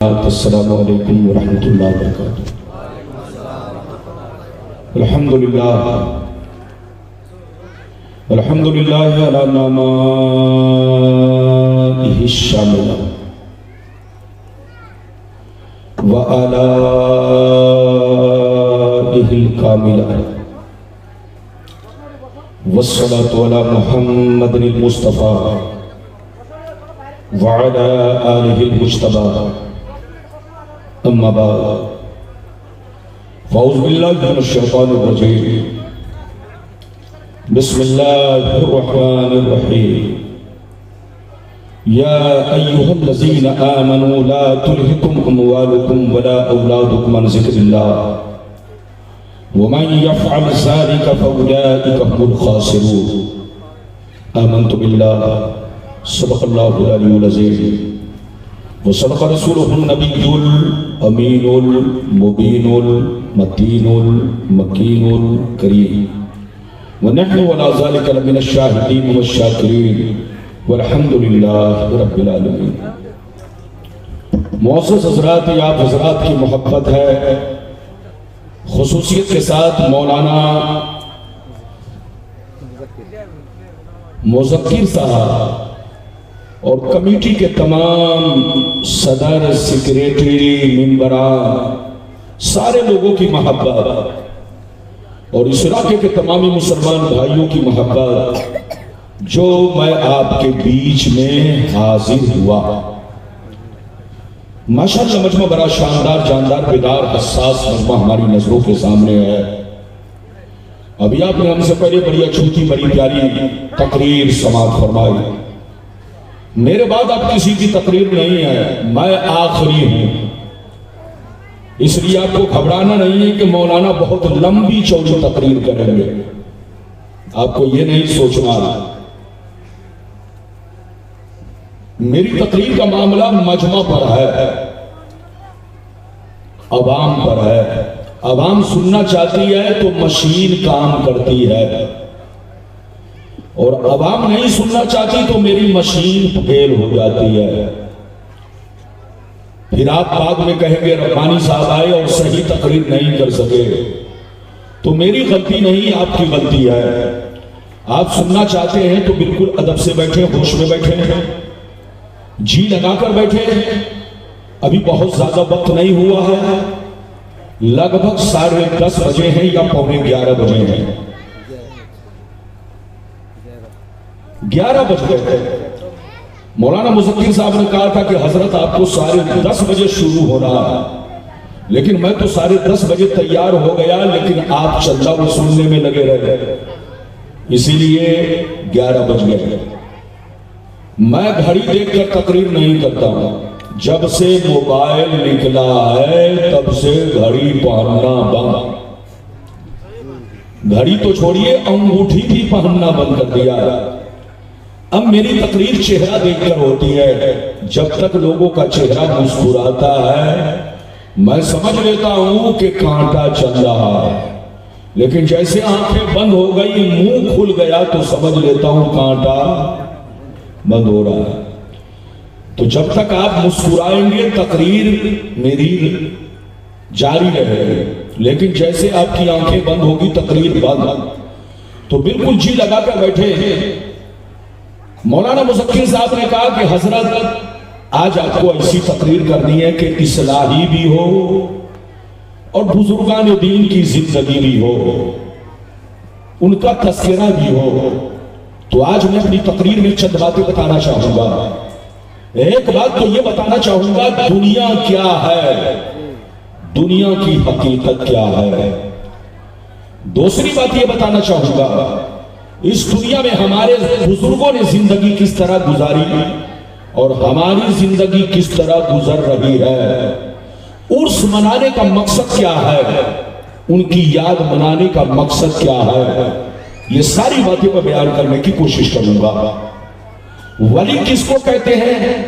अस्सलामु अलैकुम वरहमतुल्लाहि वबरकातुहू। अल्हम्दुलिल्लाह अला नामाइहि शामिला व आलाइहिल कामिला वस्सलातु अला मुहम्मदिल मुस्तफ़ा व अला आलिहिल मुज्तबा। अम्मा बाद फ़ौज़ु बिल्लाहि मिनश शैतानिर रजीम। बिस्मिल्लाहिर रहमानिर रहीम। या अय्युहल्लज़ीना आमनू ला तुल्हिकुम अम्वालुकुम वला औलादुकुम अन ज़िक्रिल्लाह व मन यफ़अल ज़ालिका फ़उलाइका हुमुल ख़ासिरून। आमन्तु बिल्लाहि सदक़ल्लाहुल अलियुल अज़ीम व सदक़ रसूलुहुन नबियुल अमीनुल मुबीनुल मतीनुल मकीनुल करीम व नहनु अला ज़ालिका लमिनश शाहिदीन वश्शाकिरीन वल्हम्दुलिल्लाहि रब्बिल आलमीन। मुअज़्ज़ज़ हज़रात, आप हज़रात की मोहब्बत है, खुसूसियत के साथ मौलाना मुज़क्किर साहब और कमेटी के तमाम सदर, सेक्रेटरी, मेंबरान, सारे लोगों की मोहब्बत और इस इलाके के तमामी मुसलमान भाइयों की मोहब्बत, जो मैं आपके बीच में हाजिर हुआ। माशाअल्लाह मजमा बड़ा शानदार, जानदार, बेदार, हसास मजमा हमारी नजरों के सामने है। अभी आपने हमसे पहले बड़ी अच्छी, बड़ी प्यारी तकरीर समाअत फरमाई। मेरे बाद अब किसी की तकरीर नहीं है, मैं आखिरी हूं, इसलिए आपको घबराना नहीं है कि मौलाना बहुत लंबी चौड़ी तकरीर करेंगे। आपको यह नहीं सोचना। मेरी तकरीर का मामला मजमा पर है, अवाम पर है। अवाम सुनना चाहती है तो मशीन काम करती है, और अवाम नहीं सुनना चाहती तो मेरी मशीन फेल हो जाती है। फिर आप बाद में कहेंगे रब्बानी साहब आए और सही तकरीर नहीं कर सके, तो मेरी गलती नहीं, आपकी गलती है। आप सुनना चाहते हैं तो बिल्कुल अदब से बैठे, होश में बैठे, जी लगाकर बैठे। अभी बहुत ज्यादा वक्त नहीं हुआ है, लगभग 10:30 बजे हैं या 11:15 बजे हैं, 11 बज गए। मौलाना मुज़क्किर साहब ने कहा था कि हजरत आपको 10:30 बजे शुरू होना है, लेकिन मैं तो 10:30 बजे तैयार हो गया, लेकिन आप चंदा वसूलने में लगे रह गए, इसीलिए 11 बज गए। मैं घड़ी देखकर तकरीर नहीं करता हूं। जब से मोबाइल निकला है तब से घड़ी पहनना बंद। घड़ी तो छोड़िए, अंगूठी भी पहनना बंद कर दिया। अब मेरी तकरीर चेहरा देखकर होती है। जब तक लोगों का चेहरा मुस्कुराता है मैं समझ लेता हूं कि कांटा चल रहा है, लेकिन जैसे आंखें बंद हो गई, मुंह खुल गया, तो समझ लेता हूं कांटा बंद हो रहा है। तो जब तक आप मुस्कुराएंगे तकरीर मेरी जारी रहेगी, लेकिन जैसे आपकी आंखें बंद होगी तकरीर बंद। तो बिल्कुल जी लगाकर बैठे हैं। मौलाना मुज़क्किर साहब ने कहा कि हजरत आज आपको ऐसी तकरीर करनी है कि इस्लाही भी हो और बुजुर्गान दीन की जिंदगी भी हो, उनका तस्करा भी हो। तो आज मैं अपनी तकरीर में चंद बातें बताना चाहूंगा। एक बात तो यह बताना चाहूंगा, दुनिया क्या है, दुनिया की हकीकत क्या है। दूसरी बात यह बताना चाहूंगा, इस दुनिया में हमारे बुजुर्गों ने जिंदगी किस तरह गुजारी और हमारी जिंदगी किस तरह गुजर रही है। उर्स मनाने का मकसद क्या है, उनकी याद मनाने का मकसद क्या है, ये सारी बातें मैं बयान करने की कोशिश करूंगा। वली किसको कहते हैं,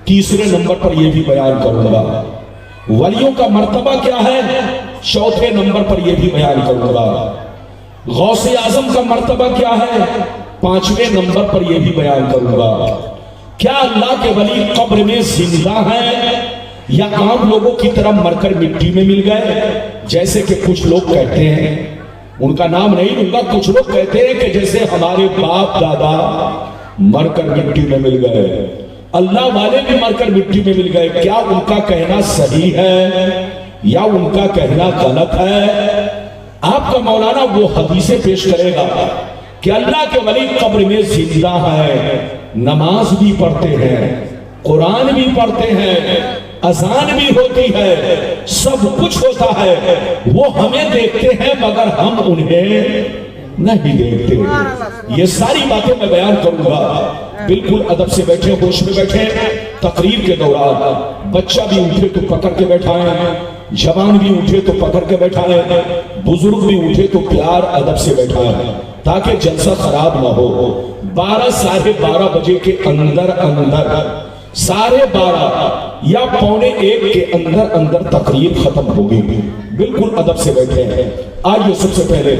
तीसरे नंबर पर यह भी बयान करूंगा। वलियों का मर्तबा क्या है, चौथे नंबर पर यह भी बयान करूंगा। गौसे आजम का मर्तबा क्या है, 5वें नंबर पर यह भी बयान करूंगा। क्या अल्लाह के वली कब्र में जिंदा हैं या आम लोगों की तरह मरकर मिट्टी में मिल गए, जैसे कि कुछ लोग कहते हैं, उनका नाम नहीं लूंगा, कुछ लोग कहते हैं कि जैसे हमारे बाप दादा मरकर मिट्टी में मिल गए, अल्लाह वाले भी मरकर मिट्टी में मिल गए। क्या उनका कहना सही है या उनका कहना गलत है? आपका मौलाना वो हदीसें पेश करेगा कि अल्लाह के वली कब्र में जिंदा है, नमाज भी पढ़ते हैं, कुरान भी पढ़ते हैं, अजान भी होती है, सब कुछ होता है, वो हमें देखते हैं मगर हम उन्हें नहीं देखते। ये सारी बातें मैं बयान करूंगा। बिल्कुल अदब से बैठे, होश में बैठे। तकरीर के दौरान बच्चा भी उठे तो पकड़ के बैठाएं, जवान भी उठे तो पकड़ के बैठाएं, बुजुर्ग भी उठे तो प्यार अदब से बैठाएं, ताकि जलसा खराब ना हो। 12 साढ़े 12 बजे के अंदर 12:30 या 12:45 के अंदर तकरीर खत्म होगी। बिल्कुल अदब से बैठे हैं। आइए सबसे पहले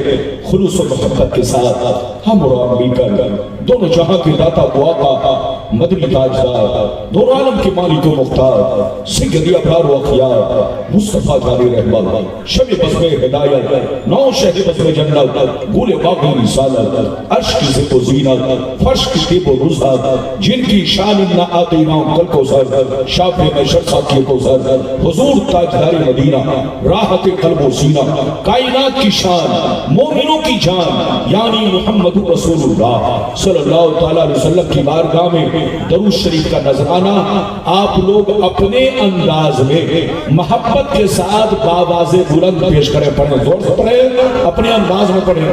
खुलूस और मोहब्बत के साथ हम और मिलकर दोनों जहां के दाता बुआका मदनी ताजदार, दोनों आलम के मालिक व मुख्तार सैयदी अबरार व अखियार मुस्तफा जानी रहमत शब बज़्म हिदायत नौ शहर बज़्म जन्नत गुल बाग़ रिसालत अर्श की ज़िक़्र व ज़ीनत फर्श की तिब व नुज़हत, जिनकी शान इन्ना आतीना कल कौसर शाफ़े महशर साक़ी कौसर हुज़ूर ताजदार मदीना राहत क़ल्ब व सीना, कायनात की शान मोमिनों की जान यानी मुहम्मद रसूलुल्लाह सल्लल्लाहु तआला अलैहि वसल्लम की बारगाह में दरूद शरीफ का नजराना आप लोग अपने अंदाज में मोहब्बत के साथ बावाज़े बुलंद पेश करें। पढ़े, जोर से पढ़े, अपने अंदाज में पढ़े।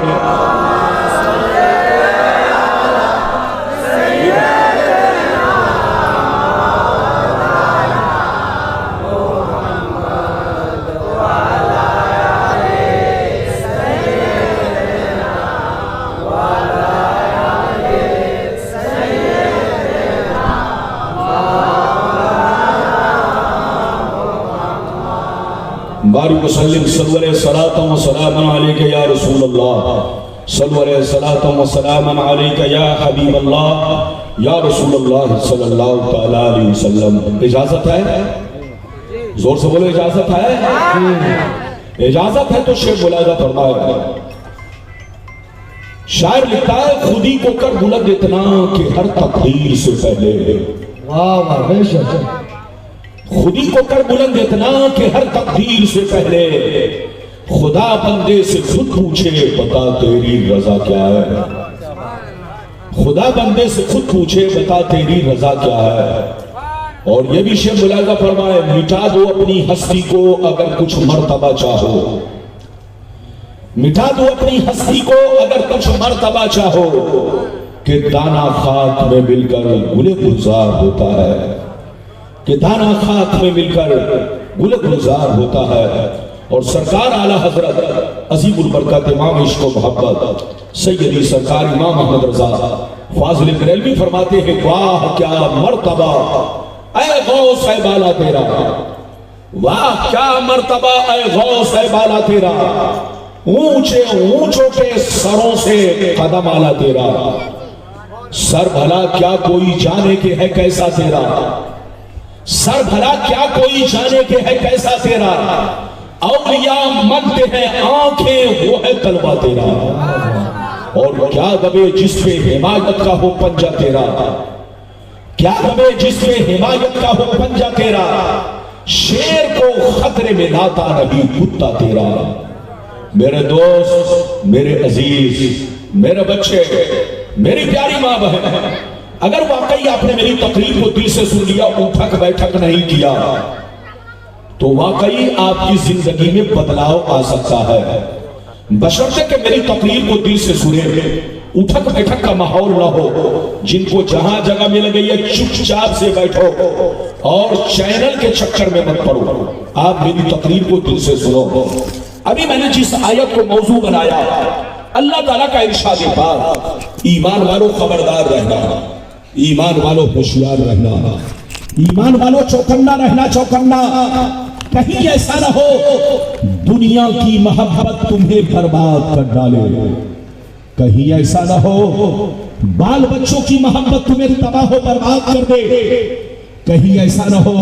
बारिक वसल्लिम सल्लल्लाहु सलातम व सलामन अलैका या रसूल अल्लाह, सल्लल्लाहु सलातम व सलामन अलैका या हबीब अल्लाह, या रसूल अल्लाह सल्लल्लाहु तआला अलैहि वसल्लम। इजाजत है? जोर से बोलो, इजाजत है? इजाजत है तो शेर मुलाजा फरमाए। शायर लिखता है, खुदी को कर बुलंद इतना कि हर तकदीर से पहले, वाह वाह बेशक, खुदी को कर बुलंद इतना कि हर तकदीर से पहले खुदा बंदे से खुद पूछे बता तेरी रजा क्या है। खुदा बंदे से खुद पूछे बता तेरी रजा क्या है। और ये भी शेर मुलाजा फरमाए, मिटा दो अपनी हस्ती को अगर कुछ मर्तबा चाहो, मिटा दो अपनी हस्ती को अगर कुछ मर्तबा चाहो, कि दाना खाक में मिलकर गुले गुलजार होता है, कि दाना खाक में मिलकर गुल गुलजार होता है। और सरकार आला हजरत अजीमुल बरकत इमाम इश्क व मोहब्बत सैयदी सरकार इमाम अहमद रजा फाजिल बरेलवी फरमाते हैं, वाह क्या मर्तबा ऐ गौस है बाला तेरा, वाह क्या मर्तबा ऐ गौस है बाला तेरा, ऊंचे ऊंचों के सरों से कदम आला तेरा, सर भला क्या कोई जाने के है कैसा तेरा, सर भला क्या कोई जाने के है कैसा तेरा, औलिया मनते हैं आंखें वो है तलवा तेरा, और क्या दबे जिसपे हिमायत का हो पंजा तेरा, क्या दबे जिसपे हिमायत का हो पंजा तेरा, शेर को खतरे में लाता नहीं कुत्ता तेरा। मेरे दोस्त, मेरे अजीज, मेरे बच्चे, मेरी प्यारी माँ बहन, अगर वाकई आपने मेरी तकरीर को दिल से सुन लिया, उठक बैठक नहीं किया, तो वाकई आपकी जिंदगी में बदलाव आ सकता है। बशर्ते कि मेरी तकरीर को दिल से सुने, उठक बैठक का माहौल ना हो। जिनको जहां जगह मिल गई है चुपचाप से बैठो और चैनल के चक्कर में मत पड़ो। आप मेरी तकरीर को दिल से सुनो। अभी मैंने जिस आयत को मौजू बनाया, अल्लाह ताला का इरशाद पाक, ईमान वालों खबरदार रहना, ईमान वालों होशियार रहना, ईमान वालों चौकन्ना रहना, चौकन्ना। कहीं ऐसा ना हो दुनिया की मोहब्बत तुम्हें बर्बाद कर डाले, कहीं ऐसा ना हो बाल बच्चों की मोहब्बत तुम्हें तबाह बर्बाद कर दे, कहीं ऐसा न हो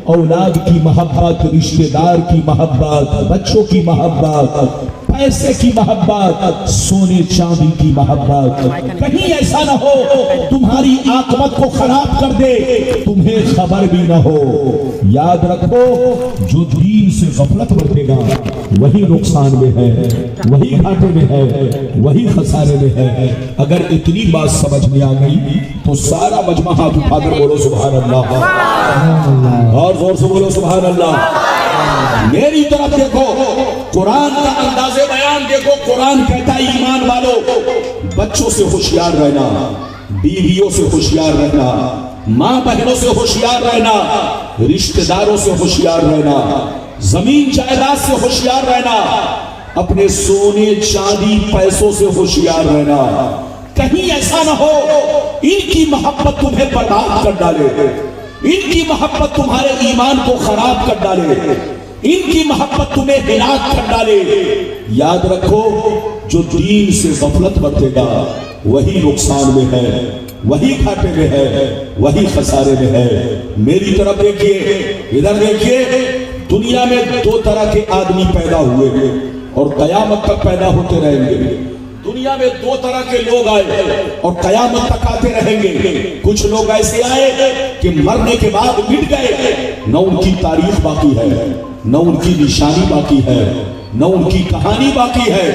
औलाद की मोहब्बत, रिश्तेदार की मोहब्बत, बच्चों की मोहब्बत, पैसे की मोहब्बत, सोने चांदी की मोहब्बत, कहीं ऐसा न हो तुम्हारी आकमत को खराब कर दे, तुम्हें खबर भी न हो। याद रखो, जो दीन से गफलत बरतेगा वही नुकसान में है, वही घाटे में है, वही खसारे में है। अगर इतनी बात समझ में आ गई तो सारा मजमा हाथ उठाकर बोलो सुभान अल्लाह, और जोर से बोलो सुभान अल्लाह। मेरी तरफ देखो, कुरान का अंदाजे बयान देखो। कुरान कहता है ईमान वालों, बच्चों से होशियार रहना, बीवियों से होशियार रहना, माँ बहनों से होशियार रहना, रिश्तेदारों से होशियार रहना, जमीन जायदाद से होशियार रहना, अपने सोने चांदी पैसों से होशियार रहना। कहीं ऐसा ना हो इनकी मोहब्बत तुम्हें बर्बाद कर डाले, इनकी मोहब्बत तुम्हारे ईमान को खराब कर डाले, इनकी मोहब्बत तुम्हें हिलाक कर डाले। याद रखो, जो दीन से गफलत बरतेगा वही नुकसान में है, वही घाटे में है, वही खसारे में है। मेरी तरफ देखिए, इधर देखिए। दुनिया में दो तरह के आदमी पैदा हुए और कयामत तक पैदा होते रहेंगे। दुनिया में दो तरह के लोग आए और कयामत तक आते रहेंगे। कुछ लोग ऐसे आए कि मरने के बाद मिट गए, न उनकी तारीफ बाकी है, न उनकी निशानी बाकी है, न उनकी कहानी बाकी है।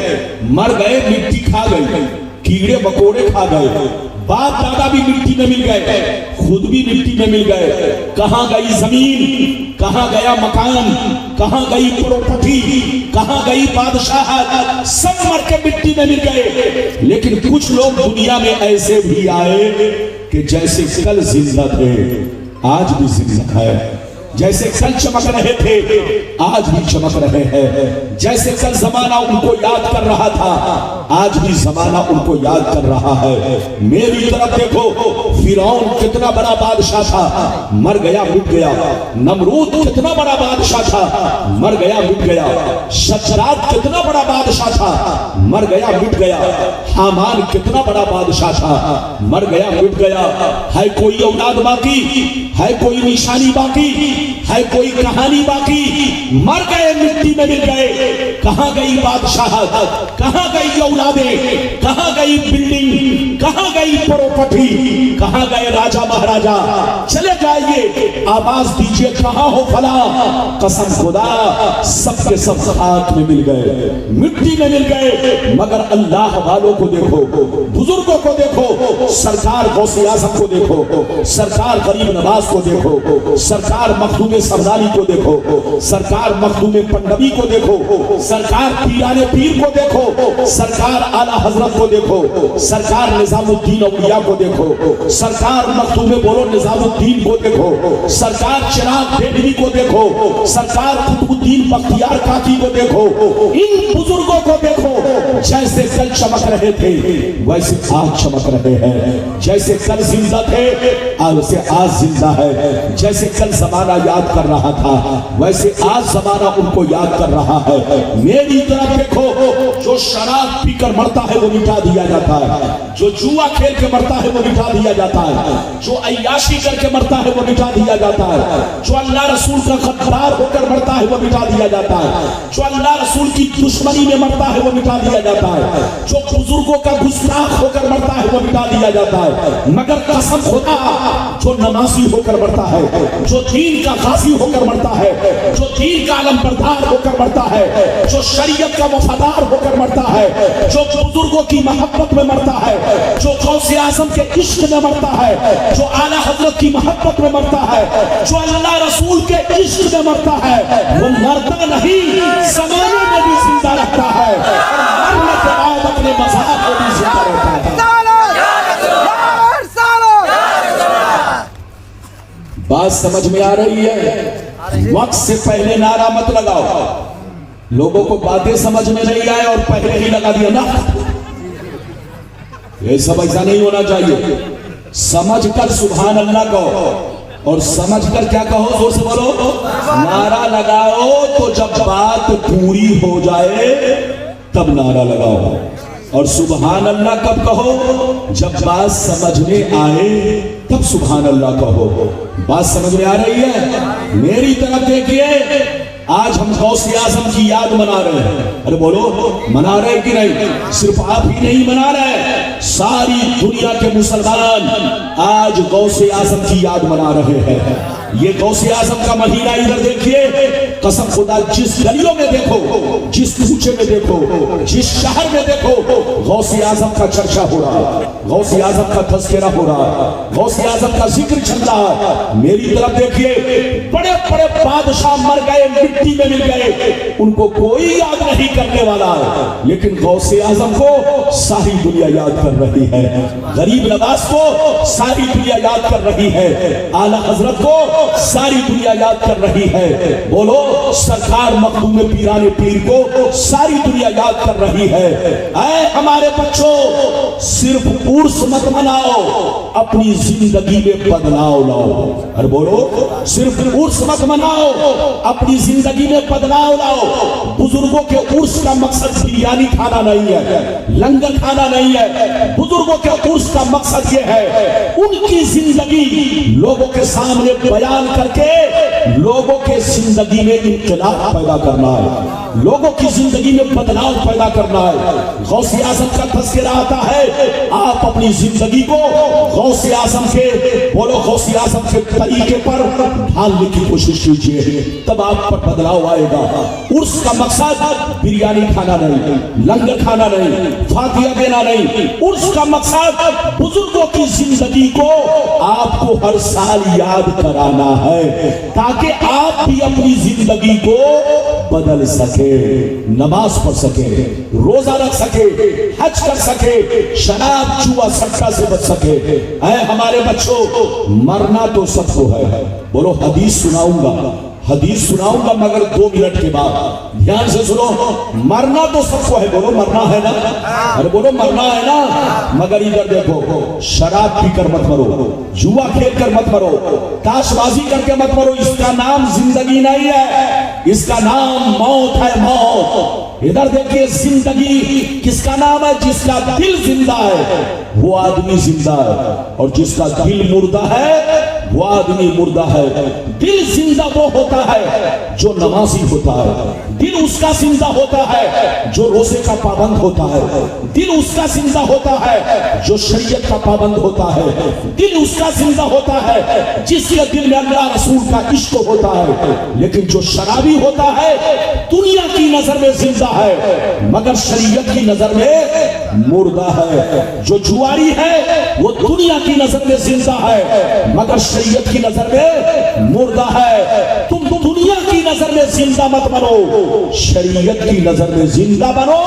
मर गए, मिट्टी खा गई, कीड़े मकोड़े खा गए, बाप दादा भी मिट्टी में मिल गए, खुद भी मिट्टी में मिल गए। कहां गई जमीन, कहां गया मकान, कहां गई प्रॉपर्टी, कहां गई बादशाह, सब मर के मिट्टी में मिल गए। लेकिन कुछ लोग दुनिया में ऐसे भी आए कि जैसे कल जिंदा थे आज भी जिंदा है, जैसे कल चमक रहे थे आज भी चमक रहे हैं, जैसे कल जमाना उनको याद कर रहा था आज भी जमाना उनको याद कर रहा है। मेरी तरफ देखो, फिरौन कितना बड़ा बादशाह था, मर गया मिट गया। नमरूद कितना बड़ा बादशाह था, मर गया मिट गया। शद्राक कितना बड़ा बादशाह था, मर गया मिट गया। हामान कितना बड़ा बादशाह था, मर गया मिट गया। है कोई औलाद बाकी, है कोई निशानी बाकी, है कोई कहानी बाकी? मर गए, मिट्टी में मिल गए। कहां गई बादशाहत, कहां गई औलादें, कहां गई बिल्डिंग, कहां गई प्रॉपर्टी, कहां गए राजा महाराजा? चले जाइए, आवाज दीजिए कहां हो फला? कसम खुदा सबके सब हाथ में मिल गए, मिट्टी में मिल गए। मगर अल्लाह वालों को देखो, बुजुर्गों को देखो, सरकार गौसे आज़म को देखो, सरकार गरीब नवाज को देखो, सरकार मखदूम सरदारी को देखो, सरकार मखदूम पंडवी को देखो, सरकार पीराने पीर को देखो, सरकार आला हजरत को देखो, सरकार निजामुद्दीन औलिया को देखो, सरकार मखदूम बोलो निजामुद्दीन को देखो, सरकार चिराग बेदवी को देखो, सरकार कुतुबुद्दीन बख्तियार काकी को देखो। इन बुजुर्गों को देखो, जैसे कल चमक रहे थे वैसे आज चमक रहे हैं, जैसे कल जिंदा थे वैसे आज जिंदा है, जैसे कल जमाना याद कर रहा था वैसे आज जमाना उनको याद कर रहा है। मेरी तरफ देखो, जो शराब पीकर मरता है वो मिटा दिया जाता है, जो जुआ खेल के मरता है वो मिटा दिया जाता है, जो अय्याशी करके मरता है वो मिटा दिया जाता है, जो अल्लाह रसूल का गद्दार होकर मरता है वो मिटा दिया जाता है, जो अल्लाह रसूल की दुश्मनी में मरता है वो मिटा दिया जाता है, जो बुजुर्गों का गुस्ताख होकर मरता है वो मिटा दिया जाता है। मगर कसम खुदा, जो नमाजी होकर मरता है, जो दीन का गाजी होकर मरता है, जो दीन का अलमबरदार होकर मरता है, जो शरीयत का वफादार होकर मरता है, जो बुजुर्गों की मोहब्बत में मरता है, जो गौसे आज़म के इश्क में मरता है, जो आला हजरत की मोहब्बत में मरता है, जो अल्लाह रसूल के इश्क में मरता है, वो मरता नहीं, ज़माने में भी जिंदा रहता है और मरने के बाद अपने मज़ार को भी जिंदा रहता है। बात समझ में आ रही है? वक्त से पहले नारा मत लगाओ, लोगों को बातें समझ में नहीं आए और पहले ही लगा दिया ना, ये सब ऐसा नहीं होना चाहिए। समझकर सुभान अल्लाह कहो और समझकर क्या कहो, जोर से बोलो, नारा लगाओ तो जब बात पूरी हो जाए तब नारा लगाओ, और सुभान अल्लाह कब कहो? जब बात समझ में आए तब सुभान अल्लाह कहो। बात समझ में आ रही है? मेरी तरफ देखिए, आज हम गौसे आजम की याद मना रहे हैं। अरे बोलो, मना रहे कि नहीं? सिर्फ आप ही नहीं मना रहे, सारी दुनिया के मुसलमान आज गौसे आजम की याद मना रहे हैं। ये गौसे आजम का महीना इधर देखिए, कसम खुदा जिस गलियों में देखो, जिस कूचे में देखो, जिस शहर में देखो, गौसे आजम का चर्चा हो रहा है, गौसे आजम का तज़किरा हो रहा है, गौसे आजम का जिक्र चल रहा है। मेरी तरफ देखिए, बड़े बड़े बादशाह मर गए, मिट्टी में मिल गए, उनको कोई याद नहीं करने वाला है, लेकिन गौसे आजम को सारी दुनिया याद कर रही है। गरीब नवाज को सारी दुनिया याद कर रही है। आला हजरत को सारी दुनिया याद कर रही है। बोलो, सरकार मखदूम पीराने पीर को सारी दुनिया याद कर रही है। ऐ हमारे बच्चों, सिर्फ उर्स मत मनाओ, अपनी जिंदगी में बदलाव लाओ। अरे बोलो, सिर्फ उर्स मत मनाओ, अपनी जिंदगी में बदलाव लाओ। बुजुर्गों के उर्स का मकसद बिरयानी खाना नहीं है, लंगर खाना नहीं है। बुजुर्गों के उर्स का मकसद यह है, उनकी जिंदगी लोगों के सामने बयान करके लोगों के जिंदगी में इनकलाब पैदा करना है, लोगों की जिंदगी में बदलाव पैदा करना है। गौसे आजम का तज़किरा आता है, आप अपनी जिंदगी को गौसे आजम के, बोलो गौसे आजम के तरीके पर ढालने की कोशिश कीजिए, तब आप पर बदलाव आएगा। उर्स का मकसद बिरयानी खाना नहीं, लंगर खाना नहीं, फातिया देना नहीं। उर्स का मकसद बुजुर्गों की जिंदगी को आपको हर साल याद कराना है, ताकि आप भी अपनी जिंदगी को बदल सके, नमाज पढ़ सके, रोजा रख सके, हज कर सके, शराब जुआ सट्टा से बच सके। ऐ हमारे बच्चों, मरना तो सबको है। बोलो, हदीस सुनाऊंगा, हदीस सुनाऊंगा, मगर 2 मिनट के बाद ध्यान से सुनो। मरना तो सबको है, बोलो मरना है ना? अरे बोलो मरना है ना? मगर इधर देखो, शराब पीकर मत मरो, जुआ खेल कर मत मरो, ताशबाजी करके मत मरो। इसका नाम जिंदगी नहीं है, इसका नाम मौत है, मौत। इधर देखिए, जिंदगी किसका नाम है? जिसका दिल जिंदा है वो आदमी जिंदा है, और जिसका दिल मुर्दा है वो आदमी मुर्दा है। दिल जिंदा वो होता है जो नमाजी होता है, दिल उसका जिंदा होता है जो रोजे का पाबंद होता है, दिल उसका जिंदा होता है जो शरीयत का पाबंद होता है, दिल उसका जिंदा होता है जिसके दिल में अल्लाह रसूल का इश्क होता है। लेकिन जो शराबी होता है दुनिया की नजर में जिंदा है, मगर शरीयत की नजर में मुर्दा है। जो जुआरी है वो दुनिया की नजर में जिंदा है, मगर शरीयत की नजर में मुर्दा है। तुम दुनिया की नजर में जिंदा मत बनो, शरीयत की नजर में जिंदा बनो।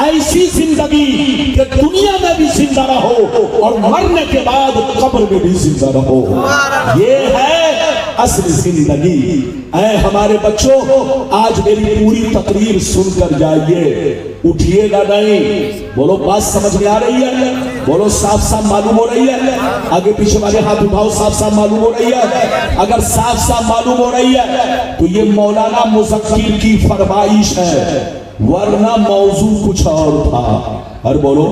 ऐसी जिंदगी कि दुनिया में भी जिंदा रहो और मरने के बाद कब्र में भी जिंदा रहो। ये है असली जिंदगी। ऐ हमारे बच्चों, आज मेरी पूरी तकरीर सुनकर जाइए, उठिएगा नहीं। बोलो, बात समझ में आ रही है? बोलो, साफ साफ मालूम हो रही है? आगे पीछे वाले हाथ उठाओ, साफ साफ मालूम हो रही है? अगर साफ साफ मालूम हो रही है तो ये मौलाना मुज़क्किर की फरमाइश है, वरना मौजू कुछ और था। और बोलो,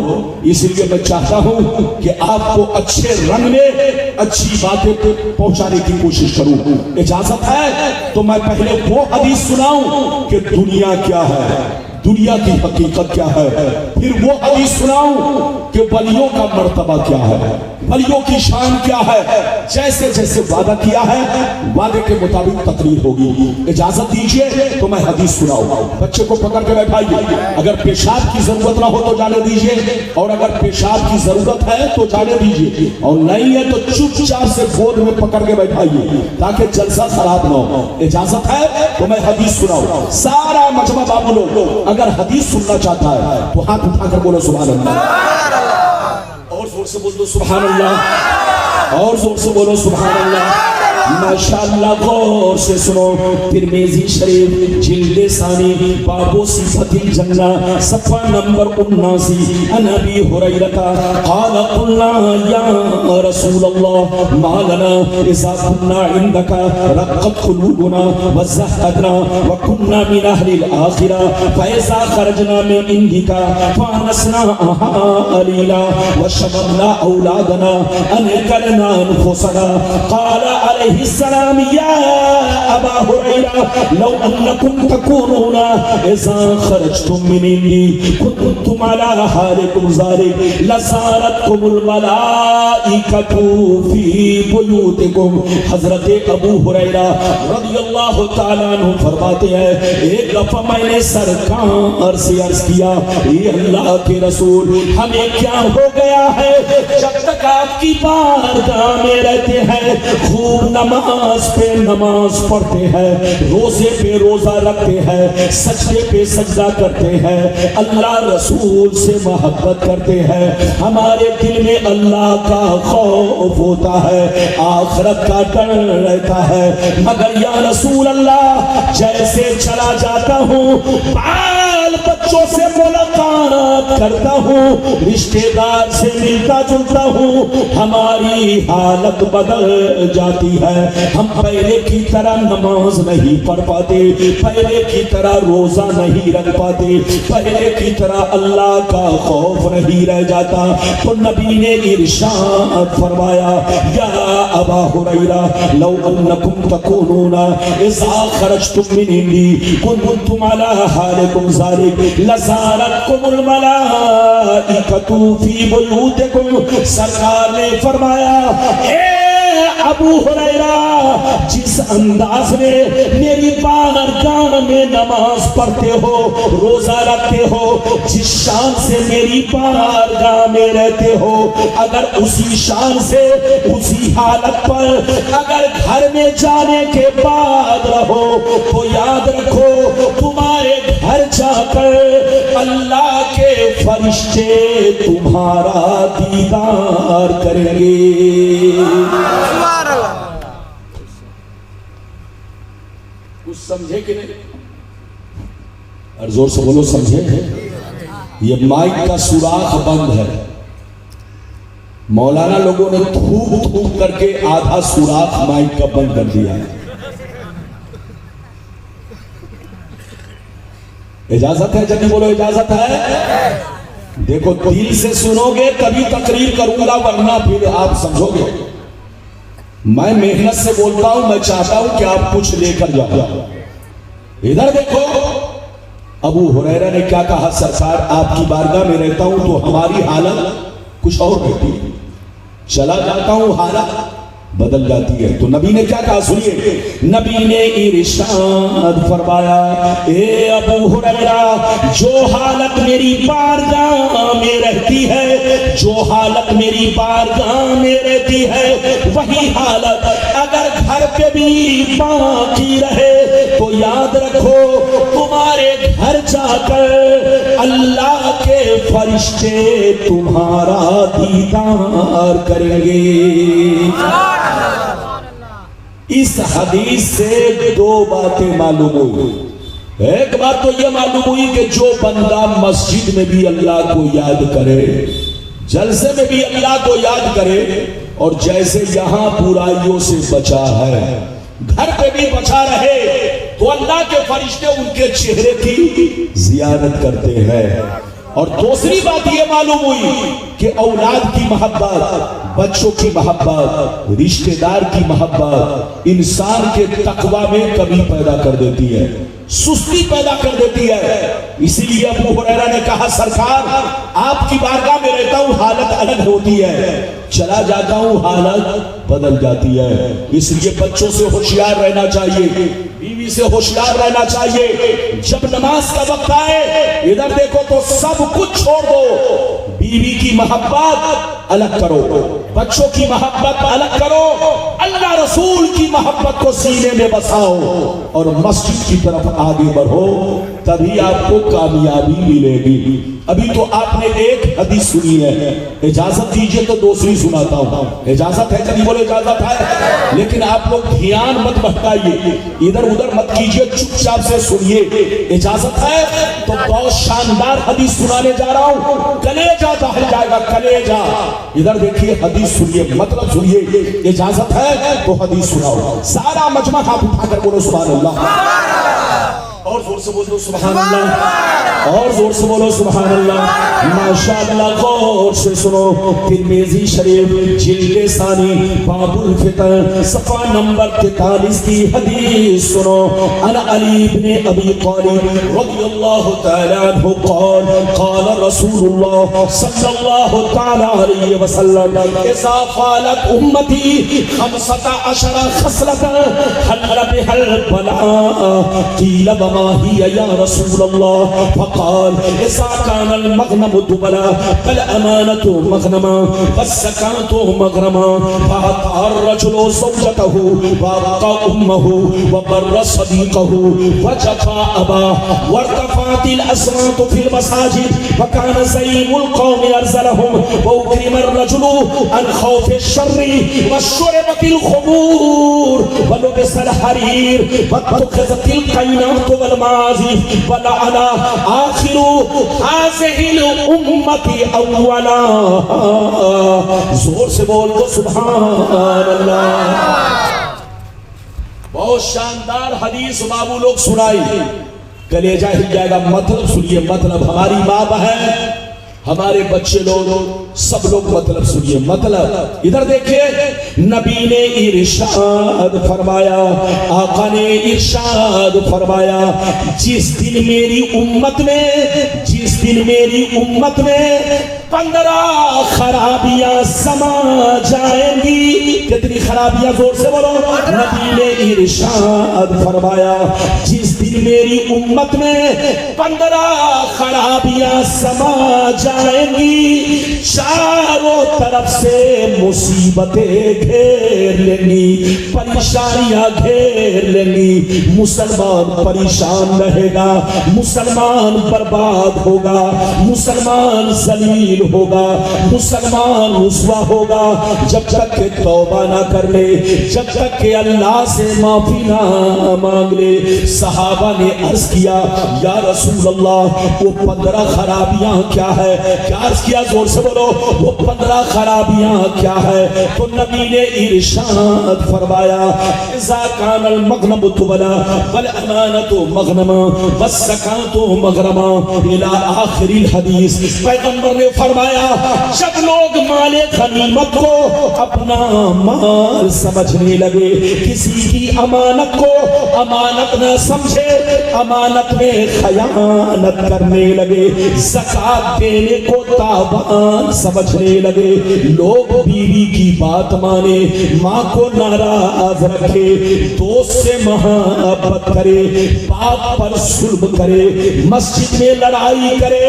इसलिए मैं चाहता हूं कि आपको अच्छे रंग में अच्छी बातें पहुंचाने की कोशिश करूं। इजाजत है तो मैं पहले वो हदीस सुनाऊं कि दुनिया क्या है, दुनिया की हकीकत क्या है, फिर वो हदीस सुनाऊं कि वलियों का मर्तबा क्या है, वलियों की शान क्या है। जैसे जैसे वादा किया है, वादे के मुताबिक तकरीर होगी। इजाजत दीजिए तो मैं हदीस सुनाऊं। बच्चे को पकड़ के बैठाइए, अगर पेशाब की जरूरत ना हो तो जाने दीजिए, और अगर पेशाब की जरूरत है तो जाने दीजिए, और नहीं है तो चुपचाप से गोद में पकड़ के बैठाइए ताकि जलसा खराब ना हो। इजाजत है तो मैं हदीस सुनाऊं। सारा मजमा बाबू लोग अगर हदीस सुनना चाहता है तो हाथ उठाकर बोलो सुभान अल्लाह, और जोर से बोल दो सुभान अल्लाह, और जोर से बोलो सुभान अल्लाह। माशाअल्लाह गौर से सुनो। तिरमिज़ी शरीफ जिल्द सानी बाबो सिफतिल जन्ना सफ़ा नंबर 79 अन अबी हुरैरा क़ाल क़ुलना या रसूलल्लाह मा लना इज़ा कुन्ना इंदका रक़्क़त क़ुलूबुना व ज़हदना व कुन्ना मिन अहलिल आखिरा फ़इज़ा ख़रजना मिन इंदिका फ़अनसना अलीला व शबरना औलादना अनकरना अनफुसना। क़ाल अलैहिस्सलाम या अबा हुरैरा लौ अन्नकुम तकूनूना इज़ा ख़रजतुम मिन इंदी कुन्तुम अला हालिकुम ज़ालिक लज़ारतकुमुल मलाइकतु फी बुयूतिकुम। हज़रत अबू हुरैरा रज़ियल्लाहु तआला अन्हु फरमाते हैं, एक दफा मैंने सरकार से अर्ज़ किया, ये अल्लाह के रसूल हमें क्या हो गया है, जब तक आपकी बारगाह में रहते हैं खूब नमाज पे नमाज पढ़ते हैं, रोजे पे रोजा रखते हैं, सजदे पे सजदा करते हैं, अल्लाह रसूल से मोहब्बत करते हैं, हमारे दिल में अल्लाह का खौफ होता है, आखिरत का डर रहता है, मगर या रसूल अल्लाह जैसे चला जाता हूँ बाल बच्चों से मुलाकात करता हूँ, रिश्तेदार से मिलता जुलता हूँ, हमारी हालत बदल जाती है। हम पहले की तरह नमाज नहीं पढ़ पाते, पहले की तरह रोजा नहीं रख पाते, पहले की तरह अल्लाह का खौफ नहीं रह जाता। तो नबी ने इरशाद फरमाया, या अबा हुरैरा लौ अन्नकुम तकूनूना इज़ा खरजतुम मिन इंदी कुन्तुम अला हालिकुम ज़ालिक लज़ारतकुमुल मलाइकतु फी बुयूतिकुम। सरकार ने फरमाया, अबू हुरैरा जिस अंदाज में मेरी बारगाह में नमाज पढ़ते हो, रोजा रखते हो, जिस शान से मेरी बारगाह में रहते हो, अगर उसी शान से उसी हालत पर अगर घर में जाने के बाद रहो तो याद रखो तुम्हारे घर जाकर अल्लाह के फरिश्ते तुम्हारा दीदार करेंगे। कुछ समझे कि नहीं? और जोर से बोलो समझे। ये माइक का सुराख बंद है, मौलाना लोगों ने थूक थूक करके आधा सुराख माइक का बंद कर दिया है। इजाजत है? जल्दी बोलो इजाजत है। देखो दिल से सुनोगे तभी तकरीर करूंगा, वरना फिर आप समझोगे। मैं मेहनत से बोलता हूं, मैं चाहता हूं कि आप कुछ लेकर जाओ। इधर देखो, अबू हुरैरा ने क्या कहा, सरकार आपकी बारगाह में रहता हूं तो हमारी हालत कुछ और रहती है, चला जाता हूं हालत बदल जाती है। तो नबी ने क्या कहा सुनिए, नबी ने इरशाद फरमाया, ए अबू हुरैरा जो हालत मेरी बारगाह में रहती है, जो हालत मेरी बारगाह में रहती है, वही हालत अगर घर पे भी बाकी रहे तो याद रखो तुम्हारे घर जाकर अल्लाह के फरिश्ते तुम्हारा दीदार करेंगे। इस हदीस से दो बातें मालूम हुई। एक बात तो यह मालूम हुई कि जो बंदा मस्जिद में भी अल्लाह को याद करे, जलसे में भी अल्लाह को याद करे, और जैसे यहां बुराइयों से बचा है घर पे भी बचा रहे, तो अल्लाह के फरिश्ते उनके चेहरे की जियारत करते हैं। और दूसरी बात यह मालूम हुई कि औलाद की मोहब्बत, बच्चों की मोहब्बत, रिश्तेदार की मोहब्बत इंसान के तकवा में कमी पैदा कर देती है, सुस्ती पैदा कर देती है। इसीलिए अबू हुरैरा ने कहा, सरकार आपकी बारगाह में रहता हूं हालत अलग होती है, चला जाता हूं हालत बदल जाती है। इसलिए बच्चों से होशियार रहना चाहिए, बीवी से होशियार रहना चाहिए। जब नमाज का वक्त आए इधर देखो तो सब कुछ छोड़ दो, बीवी की मोहब्बत अलग करो, बच्चों की मोहब्बत अलग करो, अल्लाह रसूल की मोहब्बत को सीने में बसाओ और मस्जिद की तरफ आगे बढ़ो, तभी आपको कामयाबी मिलेगी। अभी तो आपने एक हदीस सुनी है, इजाजत दीजिए तो दूसरी सुनाता हूं। इजाजत है? कभी बोलो इजाजत है। लेकिन आप लोग ध्यान मत भटकाइए, इधर उधर मत कीजिए, चुपचाप से सुनिए। इजाजत है तो बहुत शानदार हदीस सुनाने जा रहा हूं, कलेजा दहल जाएगा, कलेजा। इधर देखिए, हदीस सुनिए, मतलब सुनिए। इजाजत है तो हदीस सुनाओ। सारा मजमा हाथ उठाकर बोलो सुभान अल्लाह, और जोर से बोलो सुभान अल्लाह, और जोर से बोलो सुभान अल्लाह। माशाअल्लाह, गौर से सुनो। तिरमिज़ी शरीफ जिल्द सानी बाबुल फितर सफा नंबर 43 की हदीस सुनो। अन अली इब्ने अबी तालिब रज़ियल्लाहु तआला अन्हु क़ाल क़ाल रसूलुल्लाह सल्लल्लाहु तआला अलैहि वसल्लम इज़ा क़ालत उम्मती 15 खसलतन हल बिहल बला क़ील वमा या रसूलल्लाह फ़क़ाल इज़ा कानल मग़नमु दुबला फल अमानतु मग़नमा वस्सकातु मग़रमा फ़अतार रजुलु ज़ौजतहु वअता उम्महु वबर्र सदीक़हु वजफ़ा अबा वरतफ़अतिल अस्वातु फिल मसाजिद वकान ज़ईमुल क़ौमि अरज़लहुम वउक्रिमर रजुलु अन ख़ौफ़ि शर्रि वशुरिबतिल ख़ुमूर वलुबिसल हरीर वत्तख़िज़तिल क़ैनातु वल माज़िफ़ वलअना आखिरु हाज़िहिल उम्मति अव्वला। जोर से बोल दो सुभान अल्लाह। बहुत शानदार हदीस बाबू लोग सुनाई, कलेजा हिल जाएगा। मतलब सुनिए, मतलब हमारी माँ बहन, हमारे बच्चे लोग, सब लोग मतलब सुनिए। मतलब इधर देखिए, नबी ने इरशाद फरमाया, आका ने इरशाद फरमाया, जिस दिन मेरी उम्मत में, जिस दिन मेरी उम्मत में 15 खराबियां समा जाएंगी। कितनी खराबियां? जोर से बोलो। नबी ने इरशाद फरमाया, जिस दिन मेरी उम्मत में 15 खराबियां समा जाएंगी, चारों तरफ से मुसीबतें घेर लेंगी, परेशानियां घेर लेंगी। मुसलमान परेशान रहेगा, मुसलमान बर्बाद होगा, मुसलमान जलील होगा, मुसलमान रुसवा होगा, जब तक के तौबा ना कर ले, जब तक के अल्लाह से माफी ना मांग ले। सहाबा ने अर्ज किया, या रसूल अल्लाह, वो 15 खराबियां क्या है? क्या अर्ज किया? जोर से बोलो, वो 15 खराबियां क्या है? तो नबी ने इरशाद फरमाया, इज़ा कानल मग़नमु तुबला वल अमानतु मग़नमा वस्सकातु मग़रमा इला आखिरिल हदीस। पैगंबर ने फरमाया, जब लोग माले गनीमत को अपना माल समझने लगे, किसी की अमानत को अमानत न समझे, अमानत में खयानत करने लगे, ज़कात देने को तावान समझने लगे, लोग बीवी की बात माने, माँ को नाराज रखे, दोस्त से मोहब्बत करे, बाप पर जुल्म करे, मस्जिद में लड़ाई करे,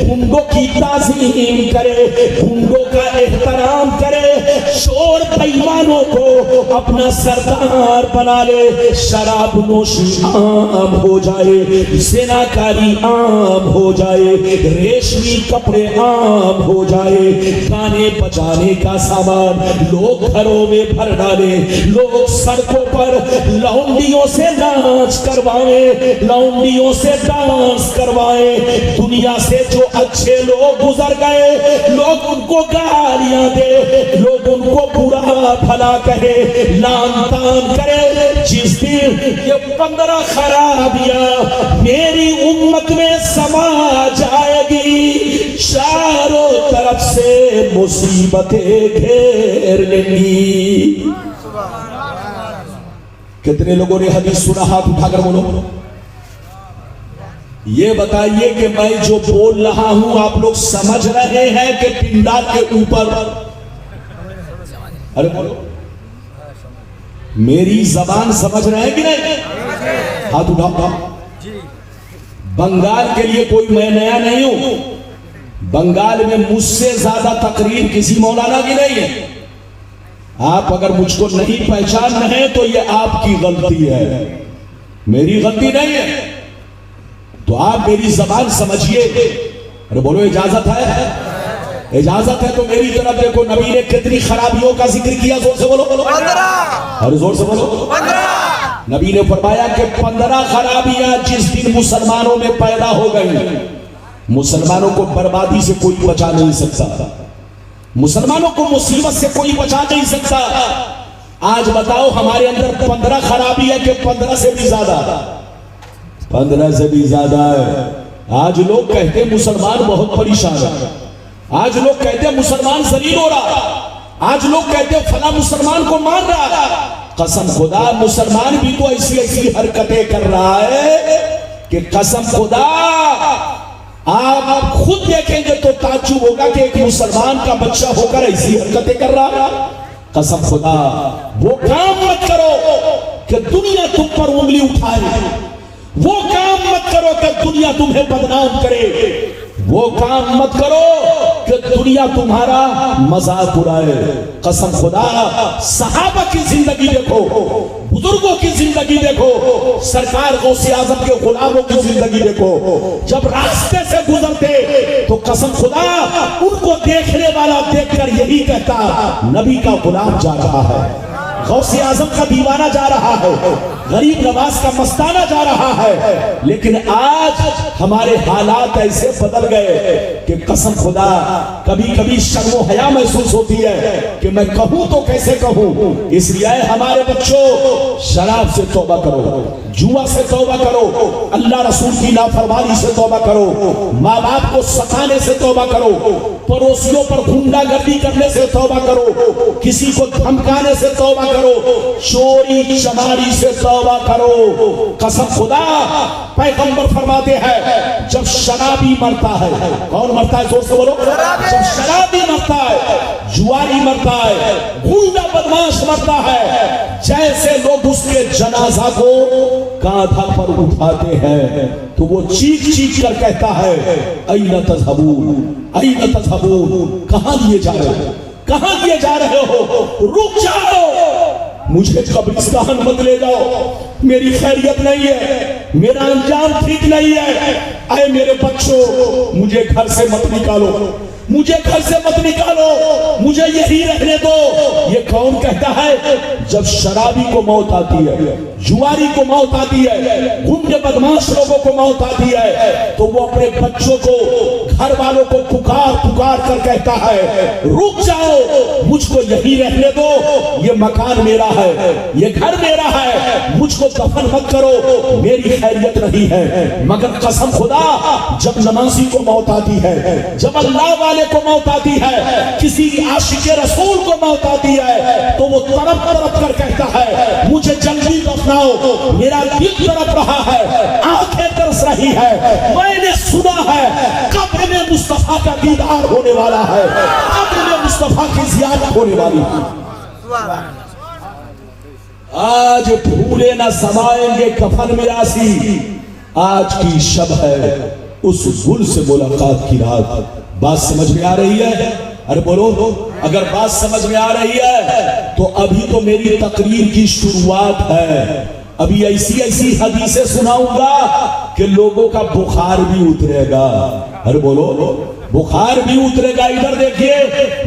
गुंडों की ताज़ीम करे, गुंडों का एहतराम करे, शोर बेईमानों को अपना सरदार बना ले, शराब नोशी आम हो जाए, ज़िनाकारी आम हो जाए, रेशमी कपड़े आम हो जाए, गाने बजाने का सामान लोग घरों में भर डाले, लोग सड़कों पर लौंडियों से नाच करवाए, लौंडियों से डांस करवाए। दुनिया से जो अच्छे लोग गुजर गए, लोग उनको गालियां दे, लोग उनको बुरा भला कहे, लान तान करे। जिस दिन ये 15 खराबियां मेरी उम्मत में समा जाएगी, चारों तरफ से मुसीबतें घेर लेंगी। कितने लोगों ने हदीस सुना? हाथ उठाकर बोलो। ये बताइए कि मैं जो बोल रहा हूं आप लोग समझ रहे हैं कि पिंडाल के ऊपर? अरे बोलो, मेरी जबान समझ रहे हैं कि नहीं? हाथ उठाओ। बंगाल के लिए कोई मैं नया नहीं हूं। बंगाल में मुझसे ज्यादा तकरीर किसी मौलाना की नहीं है। आप अगर मुझको नहीं पहचान रहे तो ये आपकी गलती है, मेरी गलती नहीं है। तो आप मेरी जबान समझिए। अरे बोलो इजाजत है? इजाजत है तो मेरी तरफ देखो। नबी ने कितनी खराबियों का जिक्र किया, जोर से बोलो। 15। अरे जोर से बोलो। 15। नबी ने फरमाया कि 15 खराबियां जिस दिन मुसलमानों में पैदा हो गई, मुसलमानों को बर्बादी से कोई बचा नहीं सकता, मुसलमानों को मुसीबत से कोई बचा नहीं सकता। आज बताओ हमारे अंदर 15 खराबी है कि 15 से भी ज्यादा? 15 से भी ज्यादा है। आज लोग कहते मुसलमान बहुत परेशान है, आज लोग कहते मुसलमान जलील हो रहा, आज लोग कहते फला मुसलमान को मार रहा। कसम खुदा मुसलमान भी तो ऐसी ऐसी हरकतें कर रहा है कि कसम खुदा आप खुद देखेंगे तो ताज्जुब होगा कि एक मुसलमान का बच्चा होकर ऐसी हरकतें कर रहा। कसम खुदा वो काम मत करो कि दुनिया तुम पर उंगली उठाए, वो काम मत करो कि दुनिया तुम्हें बदनाम करे, वो काम मत करो कि दुनिया तुम्हारा मजाक उड़ाए। कसम खुदा सहाबा की जिंदगी देखो, बुजुर्गों की जिंदगी देखो, सरकार गौसे आजम के गुलामों की जिंदगी देखो। जब रास्ते से गुजरते तो कसम खुदा उनको देखने वाला देखकर यही कहता नबी का गुलाम जा रहा है, गौसे आजम का दीवाना जा रहा है, गरीब नवाज का मस्ताना जा रहा है। लेकिन आज हमारे हालात ऐसे बदल गए कि कसम खुदा कभी कभी शर्मो हया महसूस होती है कि मैं कहूं तो कैसे कहूं। इसलिए हमारे बच्चों शराब से तौबा करो, जुआ से तौबा करो, अल्लाह रसूल की नाफरमानी से तौबा करो, माँ बाप को सताने से तौबा करो, पड़ोसियों पर गुंडागर्दी करने से तौबा करो, किसी को धमकाने से तौबा करो, चोरी चमारी से तौबा करो। कसम खुदा पैगंबर फरमाते हैं जब शराबी मरता है, कौन मरता है? जोर से बोलो। जब शराबी मरता है, जुआरी मरता है, गुंडा बदमाश मरता है, जैसे लोग उसके जनाजा को कांधा पर उठाते हैं तो वो चीख चीख कर कहता है ऐना तज़हबून, ऐना तज़हबून, कहां लिए जा रहे हो, कहां लिए जा रहे हो, रुक जाओ, मुझे कब्रिस्तान मत ले जाओ, मेरी खैरियत नहीं है, मेरा अंजाम ठीक नहीं है। आए मेरे बच्चों मुझे घर से मत निकालो, मुझे घर से मत निकालो, मुझे यही रहने दो। ये कौन कहता है? जब शराबी को मौत आती है, जुआरी को मौत आती है, गुंडे बदमाश लोगों को मौत आती है तो वो अपने बच्चों को, घर वालों को पुकार पुकार कर कहता है रुक जाओ, मुझको यही रहने दो, ये मकान मेरा है, ये घर मेरा है, मुझको दफन मत करो, मेरी खैरियत नहीं है। मगर कसम खुदा जब नमाजी को मौत आती है, जब अल्लाह वाले को मौत आती है, किसी आशिके रसूल को मौत आती है तो वो तड़प तड़प कर कहता है मुझे जल्दी दफनाओ, मेरा दिल तड़प रहा है, आंखें तरस रही है, मैंने सुना है कब्र में मुस्तफा का दीदार होने वाला है, कब्र में मुस्तफा की ज़ियारत होने वाली है। आज फूले न समाएंगे कफन मिरासी, आज की शब है उस गुल से मुलाकात की रात। बात समझ में आ रही है? अरे बोलो, अगर बात समझ में आ रही है तो अभी तो मेरी तकरीर की शुरुआत है, अभी ऐसी ऐसी हदीसें सुनाऊंगा कि लोगों का बुखार भी उतरेगा। अरे बोलो, बुखार भी उतरेगा। इधर देखिए,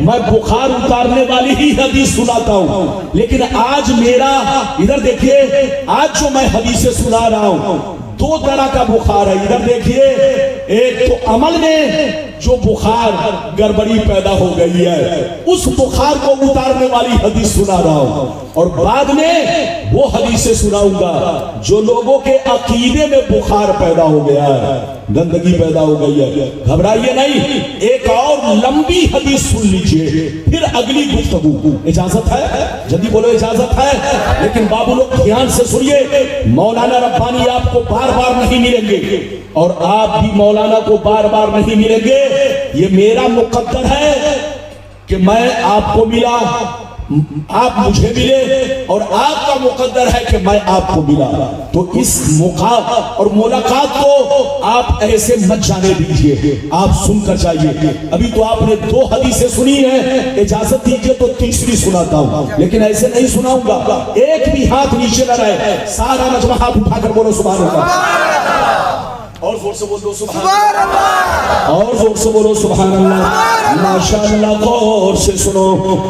मैं बुखार उतारने वाली ही हदीस सुनाता हूँ, लेकिन आज मेरा इधर देखिए, आज जो मैं हदीसें सुना रहा हूँ दो तरह का बुखार है। इधर देखिए, एक तो अमल में जो बुखार गड़बड़ी पैदा हो गई है उस बुखार को उतारने वाली हदीस सुना रहा हूं, और बाद में वो हदीसें सुनाऊंगा जो लोगों के अकीदे में बुखार पैदा हो गया है, गंदगी पैदा हो गई है। घबराइए नहीं, एक और लंबी हदीस सुन लीजिए, फिर अगली गुफ्तगू। इजाजत है? जल्दी बोलो, इजाजत है? लेकिन बाबू लोग ध्यान से सुनिए, मौलाना रब्बानी आपको बार बार नहीं मिलेंगे और आप भी मौलाना को बार बार नहीं मिलेंगे। ये मेरा मुकद्दर है कि मैं आपको मिला, आप मुझे मिले और आपका मुकद्दर है कि मैं आपको मिला, तो इस मौका और मुलाकात को आप ऐसे मत जाने दीजिए, आप सुनकर जाइए। अभी तो आपने 2 हदीसें सुनी है, इजाजत दीजिए तो तीसरी सुनाता हूं, लेकिन ऐसे नहीं सुनाऊंगा। एक भी हाथ नीचे न रहे, सारा मजमा हाथ उठाकर बोलो सुभान अल्लाह। और जोर से बोल दो सुभान अल्लाह, और जोर से बोलो सुभान अल्लाह। माशाअल्लाह, गौर से सुनो।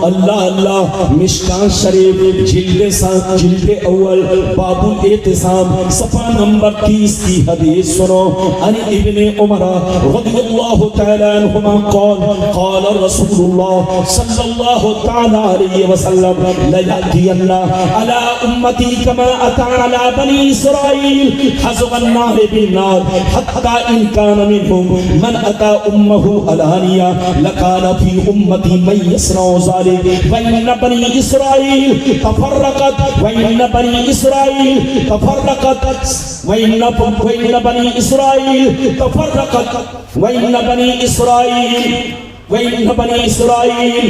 अल्लाह अल्लाह, मिशकात शरीफ जिल्दे अव्वल बाबुल इत्तिसाम सफा नंबर 30 की हदीस सुनो। अन इब्ने उमर रदियल्लाहु तआला अन्हुमा क़ाल रसूलुल्लाह सल्लल्लाहु तआला अलैहि वसल्लम ला यअतियन्ना अला उम्मती कमा अता अला बनी इस्राईल हज़वन नार बिन नार हत्ता इन कान मिनहुम मन अता उम्महु अलानिया लकान फी उम्मती मन यसनाउ ज़ालिक व इन बनी इस्राईल तफर्रकत व इन बनी इस्राईल तफर्रकत व इन बनी इस्राईल तफर्रकत व इन बनी इस्राईल वइन बनी इस्राईल।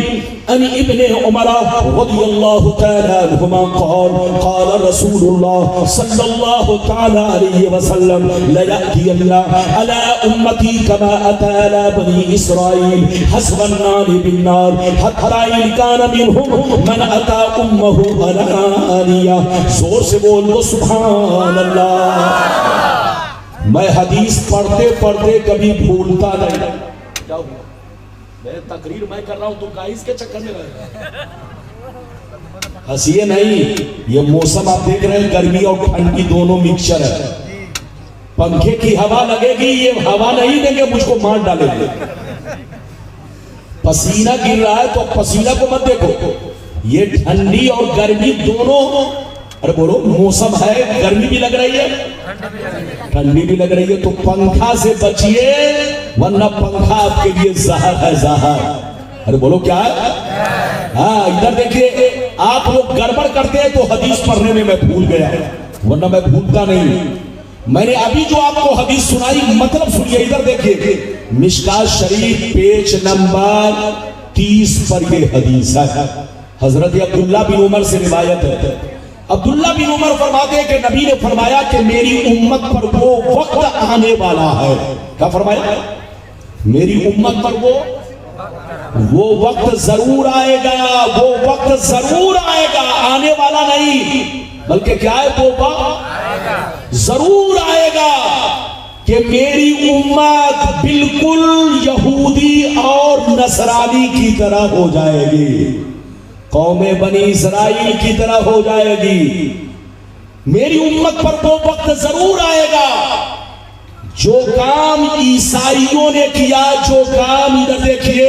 अन इब्ने उमर रदियल्लाहु तआला अन्हुमा क़ाल रसूलुल्लाह सल्लल्लाहु तआला अलैहि वसल्लम ला यअतियन्ना अला उम्मती कमा अता अला बनी इस्राईल हज़वन नार बिन नार हत्ता इन कान मिनहुम मन अता उम्महु अलानिया। जोर से बोल दो सुभान अल्लाह। मैं हदीस पढ़ते पढ़ते कभी भूलता नहीं। जाओ, मैं तकरीर मैं कर रहा हूं, तुम गाइस के चक्कर में रहे। हंसिए नहीं, ये मौसम आप देख रहे हैं, गर्मी और ठंड की दोनों मिक्सचर है। पंखे की हवा लगेगी, ये हवा नहीं देंगे, मुझको मार डालेंगे। पसीना गिर रहा है तो पसीना को मत देखो, ये ठंडी और गर्मी दोनों, अरे बोलो मौसम है, गर्मी भी लग रही है, ठंडी भी लग रही है, तो पंखा से बचिए वरना पंखा आपके लिए जहर है, जहर। अरे बोलो क्या है? हाँ, इधर देखिए, आप लोग गड़बड़ करते हैं तो हदीस पढ़ने में मैं भूल गया, वरना मैं भूलता नहीं। मैंने अभी जो आपको हदीस सुनाई, मतलब सुनिए, इधर देखिए, मिशकात शरीफ पेज नंबर 30 पर ये हदीस है। हजरत अब्दुल्ला बिन उमर से रिवायत है। अब्दुल्ला बिन उमर फरमाते हैं कि नबी ने फरमाया कि मेरी उम्मत पर वो वक्त आने वाला है। क्या फरमाया? मेरी उम्मत पर वो वक्त जरूर आएगा, वो वक्त जरूर आएगा, आने वाला नहीं, बल्कि क्या है, वो वक्त जरूर आएगा कि मेरी उम्मत बिल्कुल यहूदी और नसरानी की तरह हो जाएगी, कौमे बनी इस्राइल की तरह हो जाएगी। मेरी उम्मत पर वो वक्त जरूर आएगा, जो काम ईसाइयों ने किया, जो काम इधर देखिए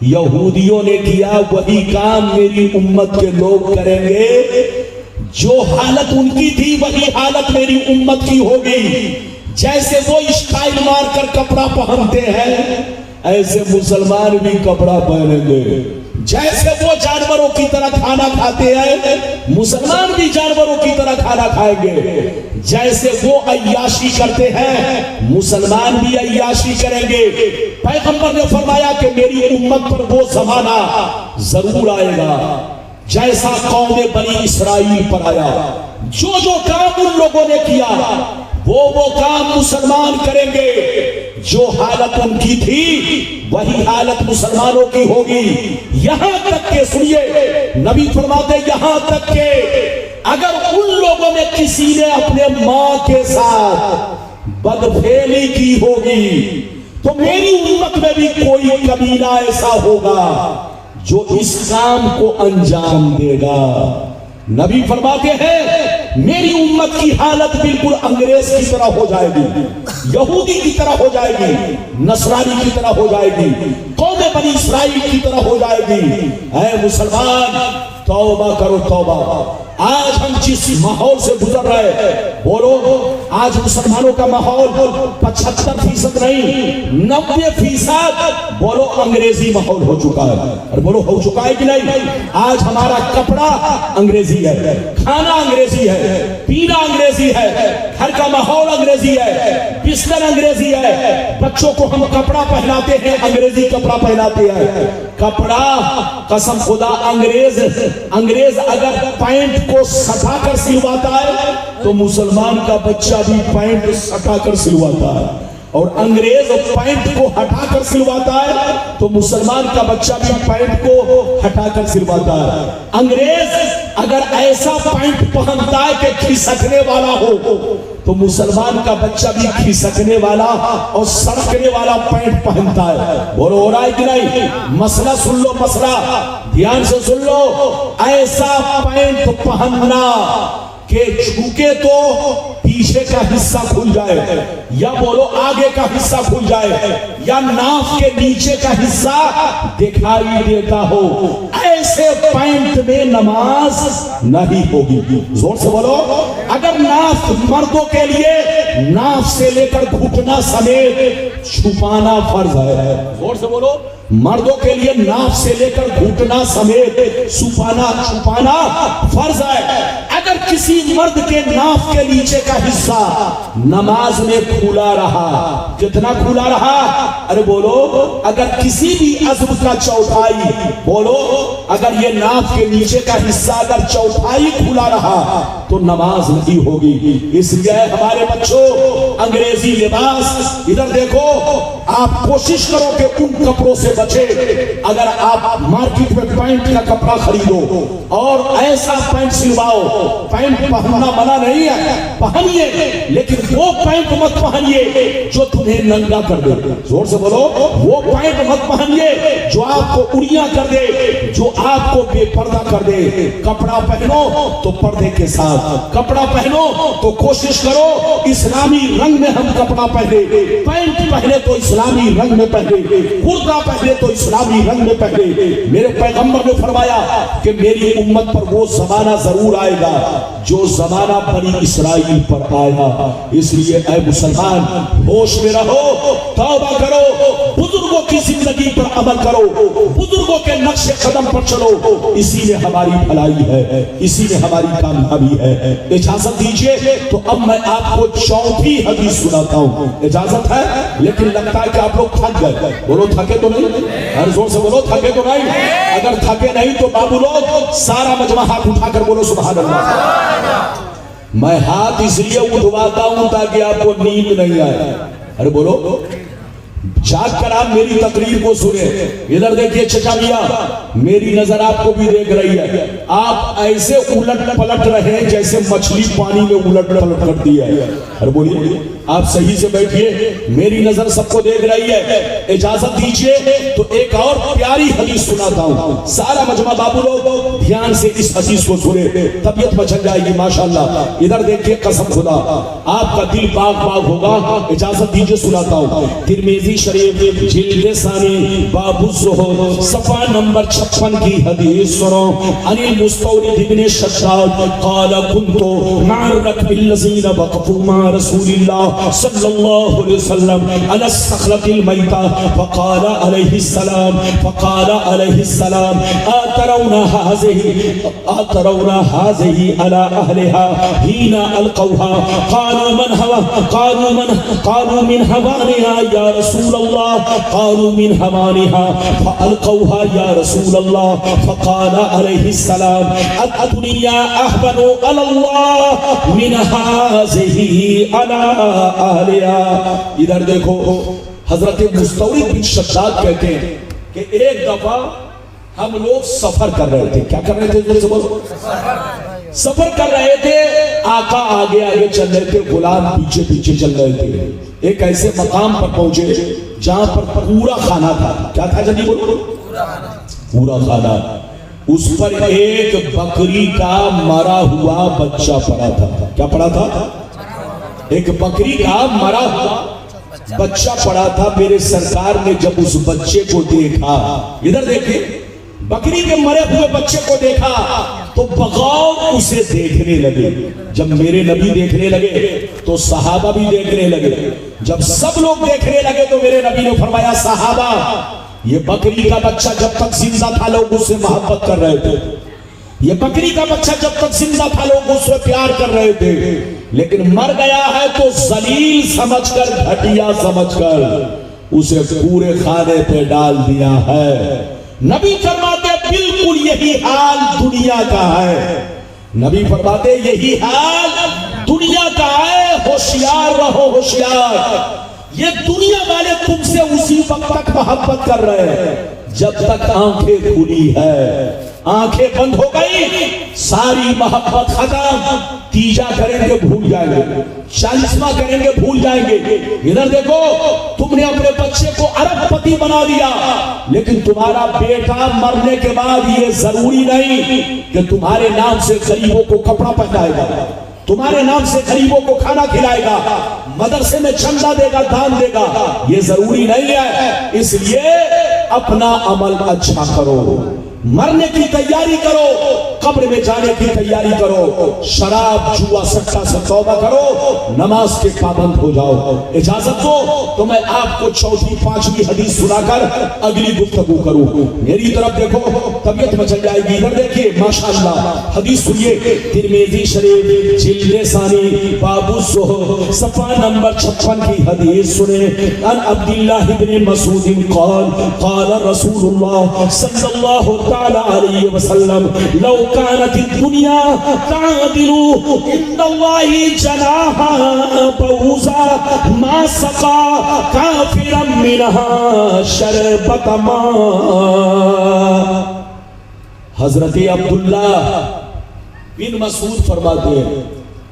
यहूदियों ने किया, वही काम मेरी उम्मत के लोग करेंगे। जो हालत उनकी थी वही हालत मेरी उम्मत की होगी। जैसे वो स्टाइल मारकर कपड़ा पहनते हैं, ऐसे मुसलमान भी कपड़ा पहनेंगे। जैसे वो जानवरों की तरह खाना खाते हैं, मुसलमान भी जानवरों की तरह खाना खाएंगे। जैसे वो अय्याशी करते हैं, मुसलमान भी अय्याशी करेंगे। पैगंबर ने फरमाया कि मेरी उम्मत पर वो जमाना जरूर आएगा जैसा कौम बनी इस्राइल पर आया। जो जो काम उन लोगों ने किया, वो काम मुसलमान करेंगे। जो हालत उनकी थी वही हालत मुसलमानों की होगी। यहां तक के सुनिए, नबी फरमाते, यहां तक के अगर उन लोगों में किसी ने अपने मां के साथ बदफेली की होगी, तो मेरी उम्मत में भी कोई कबीला ऐसा होगा जो इस काम को अंजाम देगा। नबी फरमाते हैं मेरी उम्मत की हालत बिल्कुल अंग्रेज की तरह हो जाएगी, यहूदी की तरह हो जाएगी, नसरानी की तरह हो जाएगी, कौम बनी इस्राइल की तरह हो जाएगी। ऐ मुसलमान, तौबा करो तौबा। आज हम जिस माहौल से गुजर रहे हैं, बोलो आज मुसलमानों का माहौल 75% नहीं 90% बोलो अंग्रेजी माहौल हो चुका है। और बोलो हो चुका है कि नहीं? आज हमारा कपड़ा अंग्रेजी है, खाना अंग्रेजी है, पीना अंग्रेजी है, घर का माहौल अंग्रेजी है, बिस्तर अंग्रेजी है, बच्चों को हम कपड़ा पहनाते हैं, अंग्रेजी कपड़ा पहनाते हैं। कपड़ा कसम खुदा अंग्रेज अगर पैंट को सटा कर सिलवाता है तो मुसलमान का बच्चा भी पैंट सटा कर सिलवाता है, और अंग्रेज पैंट को हटाकर सिलवाता है तो मुसलमान का बच्चा भी पैंट को हटाकर सिलवाता है। अंग्रेज अगर ऐसा पैंट पहनता है कि खिसकने वाला हो तो मुसलमान का बच्चा भी खिसकने वाला और सड़कने वाला पैंट पहनता है। बोलो हो रहा है कि नहीं? मसला सुन लो, मसला ध्यान से सुन लो। ऐसा पैंट पहनना के झुके तो पीछे का हिस्सा खुल जाए, या बोलो आगे का हिस्सा खुल जाए, या नाक के नीचे का हिस्सा दिखाई देता हो, ऐसे पैंट में नमाज नहीं होगी। जोर से बोलो। अगर नाक मर्दों के लिए नाक से लेकर घुटना समेत छुपाना फर्ज है, जोर से बोलो। मर्दों के लिए नाक से लेकर घुटना समेत छुपाना फर्ज है। अगर किसी मर्द के नाक के नीचे का हिस्सा नमाज में खुला रहा, कितना खुला रहा? अरे बोलो, अगर किसी भी अज़्म का चौथाई, बोलो अगर ये नाक के नीचे का हिस्सा अगर चौथाई खुला रहा तो नमाज नहीं होगी। इसलिए हमारे बच्चों, अंग्रेजी लिबास, इधर देखो, आप कोशिश करो कि उन कपड़ों से बचे। अगर आप मार्केट में पैंट का कपड़ा खरीदो और ऐसा पैंट सिलवाओ, पैंट पहनना मना नहीं है, पहनिए, लेकिन वो पैंट मत पहनिए जो तुम्हें नंगा कर दे। जोर से बोलो। वो पैंट मत पहनिए जो आपको उड़िया कर दे, जो आपको बेपर्दा कर दे। कपड़ा पहनो तो पर्दे के साथ, कपड़ा पहनो तो कोशिश करो इस्लामी रंग में हम कपड़ा पहने, पैंट पहने तो इस्लामी रंग में पहने, कुर्ता पहने तो इस्लामी रंग में पहने। मेरे पैगंबर ने फरमाया कि मेरी उम्मत पर वो जमाना जरूर आएगा जो जमाना बनी इस्राइल पर आया। इसलिए ऐ मुसलमान, होश में रहो, तौबा करो, बुजुर्गों की जिंदगी पर अमल करो, बुजुर्गों के नक्शे कदम पर चलो। इसी में हमारी भलाई है, इसी में हमारी कामयाबी है। इजाजत दीजिए तो अब मैं आपको चौथी हदीस सुनाता हूँ। इजाजत है? लेकिन लगता है कि आप लोग थक गए। बोलो थके तो नहीं? हर जोर से बोलो, थके तो नहीं? अगर थके नहीं तो बाबू लोग सारा मजमा हाथ उठाकर बोलो सुभान अल्लाह। मैं हाथ इसलिए उठवाता हूं ताकि आपको नींद नहीं आए। अरे बोलो, जाग कर आप मेरी तकरीर को सुने। इधर देखिए चचा मियां, मेरी नजर आपको भी देख रही है। आप ऐसे उलट पलट रहे हैं जैसे मछली पानी में उलट पलट करती है। अरे बोलिए, आप सही से बैठिए, मेरी नजर सबको देख रही है। इजाजत दीजिए तो एक और प्यारी हदीस सुनाता हूँ। सारा मजमा बाबू लोग ध्यान से इस हदीस को सुने, तबीयत बचल जाएगी माशाल्लाह। इधर देखिए, कसम खुदा आपका दिल बाग बाग होगा। इजाजत दीजिए सुनाता हूँ। तिरमिज़ी शरीफ जिल्द सानी बाबु ज़ुहद सफ़ा नंबर 56 की हदीस सुनो। अनिल मुस्तौरिद इब्न शद्दाद क़ाल कुन्तु मअ रकबिल्लज़ीना वक़फ़ू मअ रसूलिल्लाह सल्लल्लाहु अलैहि वसल्लम अला सख़रतिल मैता फ़क़ाल अलैहिस्सलाम अतरौना हाज़िही अला अहलिहा हीना अलक़ौहा क़ालू मिन हवानिहा या रसूलल्लाह क़ालू मिन हवानिहा फ़अलक़ौहा या रसूलल्लाह फ़क़ाल अलैहिस्सलाम अद्दुनिया अहवनु अलल्लाह मिन हाज़िही अला अहलिहा। इधर देखो, हजरत मुस्तौरिद बिन शद्दाद कहते हैं कि एक दफा हम लोग सफर कर रहे थे। क्या कर रहे थे? सफर कर रहे थे। आका आगे आगे चल रहे थे, गुलाम पीछे पीछे चल रहे थे। एक ऐसे मकाम पर पहुंचे जहां पर पूरा खाना था। क्या था जल्दी बोलो? पूरा खाना। उस पर एक बकरी का मरा हुआ बच्चा पड़ा था। क्या पड़ा था? एक बकरी का मरा हुआ बच्चा पड़ा था। मेरे सरकार ने जब उस बच्चे को देखा, इधर देखिए, बकरी के मरे हुए बच्चे को देखा तो बगौर उसे देखने लगे। जब मेरे नबी देखने लगे तो सहाबा भी देखने लगे। जब सब लोग देखने लगे तो मेरे नबी ने फरमाया, सहाबा, ये बकरी का बच्चा जब तक जिंदा था लोग उससे मोहब्बत कर रहे थे। ये बकरी का बच्चा जब तक जिंदा था लोग उससे प्यार कर रहे थे, लेकिन मर गया है तो जलील समझकर, घटिया समझकर उसे पूरे खाने पे डाल दिया है। नबी फरमाते बिल्कुल यही हाल दुनिया का है। नबी फरमाते यही हाल दुनिया का है। होशियार रहो, होशियार। ये दुनिया वाले तुमसे उसी वक्त तक मोहब्बत कर रहे हैं जब तक आंखें खुली है। आंखें बंद हो गई, सारी मोहब्बत खत्म। तीजा करेंगे भूल जाएंगे, 40वां करेंगे भूल जाएंगे। इधर देखो, तुमने अपने बच्चे को अरबपति बना दिया, लेकिन तुम्हारा बेटा मरने के बाद ये जरूरी नहीं कि तुम्हारे नाम से गरीबों को कपड़ा पहनाएगा, तुम्हारे नाम से गरीबों को खाना खिलाएगा, मदरसे में चंदा देगा, दान देगा। ये जरूरी नहीं है। इसलिए अपना अमल अच्छा करो, मरने की तैयारी करो, कब्र में जाने की तैयारी करो, शराब जुआ सट्टा से तौबा करो, नमाज के पाबंद हो जाओ। इजाजत दो तो मैं आपको चौथी पांचवी हदीस सुनाकर अगली गुफ्तगू करूं। मेरी तरफ देखो, तबीयत मचल जाएगी। इधर देखिए, माशाअल्लाह हदीस सुनिए। तिरमिज़ी शरीफ जिल्द सानी बाबू सफा नंबर 56 की हदीस सुने। अन अब्दुल्लाह इब्न मसूद क़ाल क़ाल रसूलुल्लाह सल्लल्लाहु अलैहि वसल्लम लौ कानत दुनिया तादिलु इंदल्लाहि जनाहा बऊज़ा मा सक़ा काफिरन मिनहा शरबत मा। हजरत अब्दुल्ला बिन मसूद फरमाते हैं,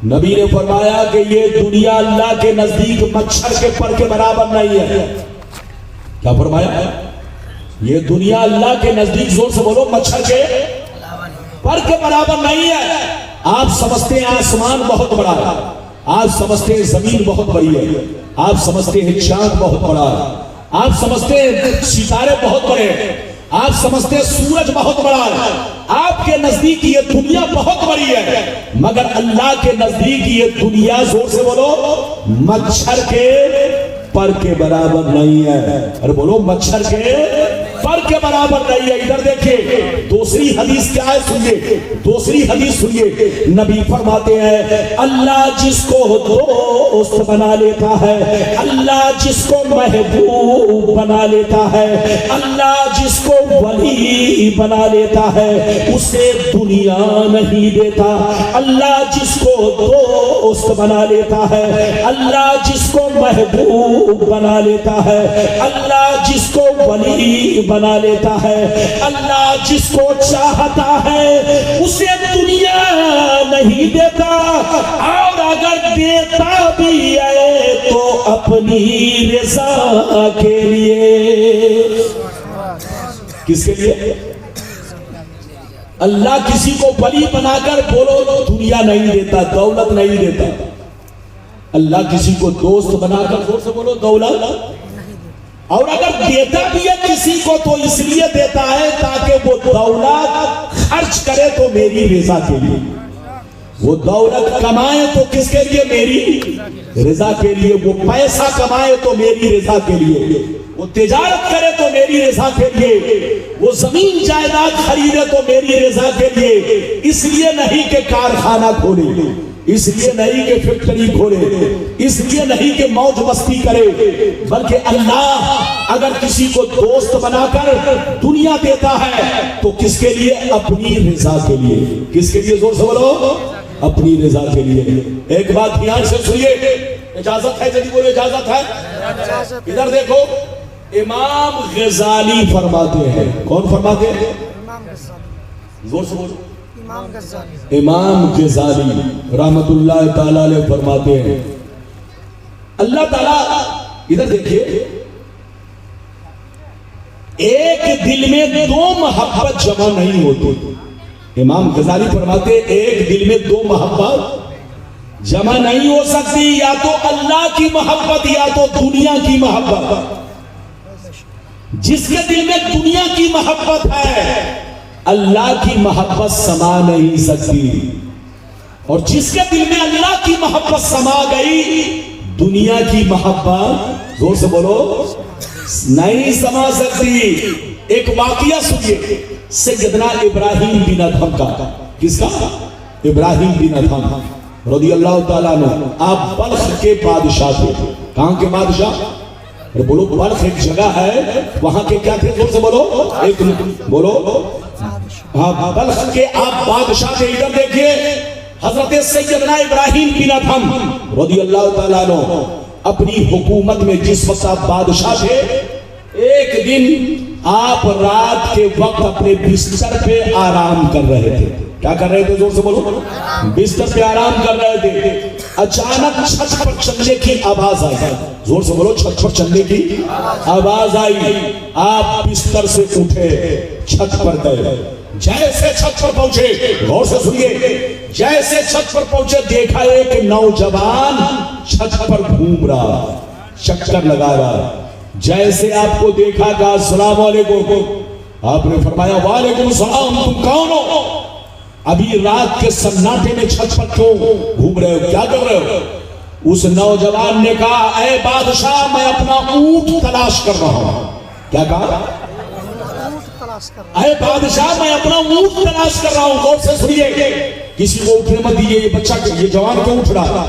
नबी ने फरमाया कि ये दुनिया अल्लाह के नजदीक मच्छर के पर के बराबर नहीं है। क्या फरमाया? ये दुनिया अल्लाह के नजदीक, जोर से बोलो, मच्छर के पर के बराबर नहीं है। आप समझते हैं आसमान बहुत बड़ा है, आप समझते हैं जमीन बहुत बड़ी है, आप समझते हैं चांद बहुत बड़ा है, आप समझते हैं सितारे बहुत बड़े हैं, आप समझते हैं सूरज बहुत बड़ा है। आपके नजदीक ये दुनिया बहुत बड़ी है, मगर अल्लाह के नजदीक ये दुनिया, जोर से बोलो, मच्छर के पर के बराबर नहीं है। अरे बोलो, मच्छर के पर के बराबर नहीं है। इधर देखिए, दूसरी हदीस क्या है, सुनिए। दूसरी हदीस सुनिए। नबी फरमाते हैं, अल्लाह जिसको दोस्त बना लेता है, अल्लाह जिसको महबूब बना लेता है, अल्लाह जिसको वली बना लेता है, उसे दुनिया नहीं देता। अल्लाह जिसको दोस्त बना लेता है, अल्लाह जिसको महबूब बना लेता है, अल्लाह जिसको वली बना लेता है, अल्लाह जिसको चाहता है उसे दुनिया नहीं देता, और अगर देता भी है तो अपनी रज़ा के लिए। किसके लिए? अल्लाह किसी को वली बनाकर, बोलो, दुनिया नहीं देता, दौलत नहीं देता। अल्लाह किसी को दोस्त बनाकर, जोर से बोलो, दौलत। और अगर देता भी है किसी को तो इसलिए देता है ताकि वो दौलत खर्च करे तो मेरी रज़ा के लिए, वो दौलत कमाए तो किसके लिए? मेरी रज़ा के लिए। वो पैसा कमाए तो मेरी रज़ा के लिए, वो तिजारत करे तो मेरी रज़ा के लिए, वो जमीन जायदाद खरीदे तो मेरी रज़ा के लिए। इसलिए नहीं कि कारखाना खोले, इसलिए नहीं कि फैक्ट्री खोले, इसलिए नहीं कि मौज मस्ती करे, बल्कि अल्लाह अगर किसी को दोस्त बनाकर दुनिया देता है तो किसके लिए? अपनी रज़ा के लिए। किसके लिए? जोर से बोलो, अपनी रज़ा के लिए। एक बात ध्यान से सुनिए, इजाजत है? यदि बोलो इजाजत है। इधर देखो, इमाम गज़ाली फरमाते हैं। कौन फरमाते हैं? जोर से बोलो। इमाम गज़ाली रहमतुल्लाह ताला अलैह फरमाते हैं, अल्लाह ताला, इधर देखिए, एक दिल में दो मोहब्बत जमा नहीं होती। इमाम गज़ाली फरमाते, एक दिल में दो मोहब्बत जमा नहीं हो सकती, या तो अल्लाह की मोहब्बत या तो दुनिया की मोहब्बत। जिसके दिल में दुनिया की मोहब्बत है, अल्लाह की मोहब्बत समा नहीं सकती, और जिसके दिल में अल्लाह की मोहब्बत समा गई, दुनिया की मोहब्बत, जोर से बोलो, नहीं समा सकती। एक वाकया सुनिए, सैयदना इब्राहिम बिन अदहम का। किसका? इब्राहिम बिन अदहम। रज़ियल्लाहु ताला अन्हु, आप बल्ख के बादशाह थे। कहां के बादशाह? अरे बोलो, बल्ख एक जगह है, वहां के क्या थे? जोर से बोलो, एक बोलो। हाँ, बल्ख के आप बादशाह थे। इधर देखिए, हजरत सैयदना इब्राहिम बिन अदहम रज़ियल्लाहु ताला अन्हु अपनी हुकूमत में जिस वक्त आप बादशाह थे, एक दिन आप रात के वक्त अपने बिस्तर पे आराम कर रहे थे। क्या कर रहे थे? जोर से बोलो। बिस्तर पे आराम कर रहे थे, अचानक छत पर चलने की आवाज आई। जोर से बोलो, छत पर चलने की आवाज आई। आप बिस्तर से उठे, छत पर गए। जैसे छत पर पहुंचे, गौर से सुनिए, जैसे छत पर पहुंचे देखा एक नौजवान छत पर घूम रहा, चक्कर लगा रहा। जैसे आपको देखा, कहा अस्सलाम वालेकुम। आपने फरमाया वालेकुम सलाम, तुम कौन हो? अभी रात के सन्नाटे में छत पर क्यों घूम रहे हो, क्या कर रहे हो? उस नौजवान ने कहा, ऐ बादशाह, मैं अपना ऊंट तलाश कर रहा हूं। क्या कहा? ऐ बादशाह, मैं अपना ऊंट तलाश कर रहा हूं। गौर से सुनिए, किसी को उठने मत दीजिए। ये बच्चा, ये जवान क्यों उठ रहा?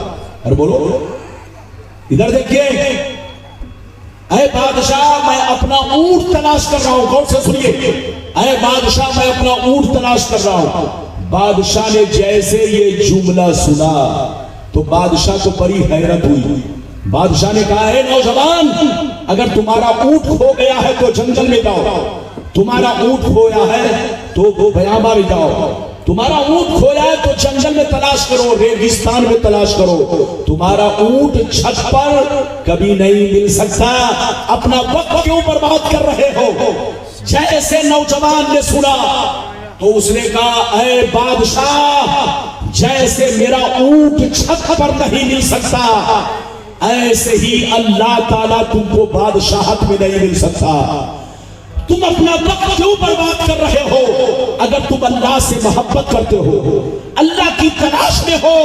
अरे बोलो, इधर देखिए। ऐ बादशाह, मैं अपना ऊंट तलाश कर रहा हूं। गौर से सुनिए, ऐ बादशाह, मैं अपना ऊंट तलाश कर रहा हूं। बादशाह ने जैसे ये जुमला सुना तो बादशाह को बड़ी हैरत हुई। बादशाह ने कहा, है नौजवान, अगर तुम्हारा ऊंट खो गया है तो जंगल में जाओ। तुम्हारा ऊंट खोया है तो वो बयामा में जाओ। तुम्हारा ऊंट खोया है तो जंगल में तलाश करो, रेगिस्तान में तलाश करो। तुम्हारा ऊंट छत पर कभी नहीं मिल सकता। अपना वक्त क्यों बर्बाद कर रहे हो? जैसे नौजवान ने सुना तो उसने कहा, ऐ बादशाह, जैसे मेरा ऊंट छत पर नहीं मिल सकता, ऐसे ही अल्लाह ताला तुमको बादशाहत में नहीं मिल सकता। तुम अपना वक्त क्यों बर्बाद कर रहे हो? अगर तुम अल्लाह से मोहब्बत करते हो, अल्लाह की तलाश में हो,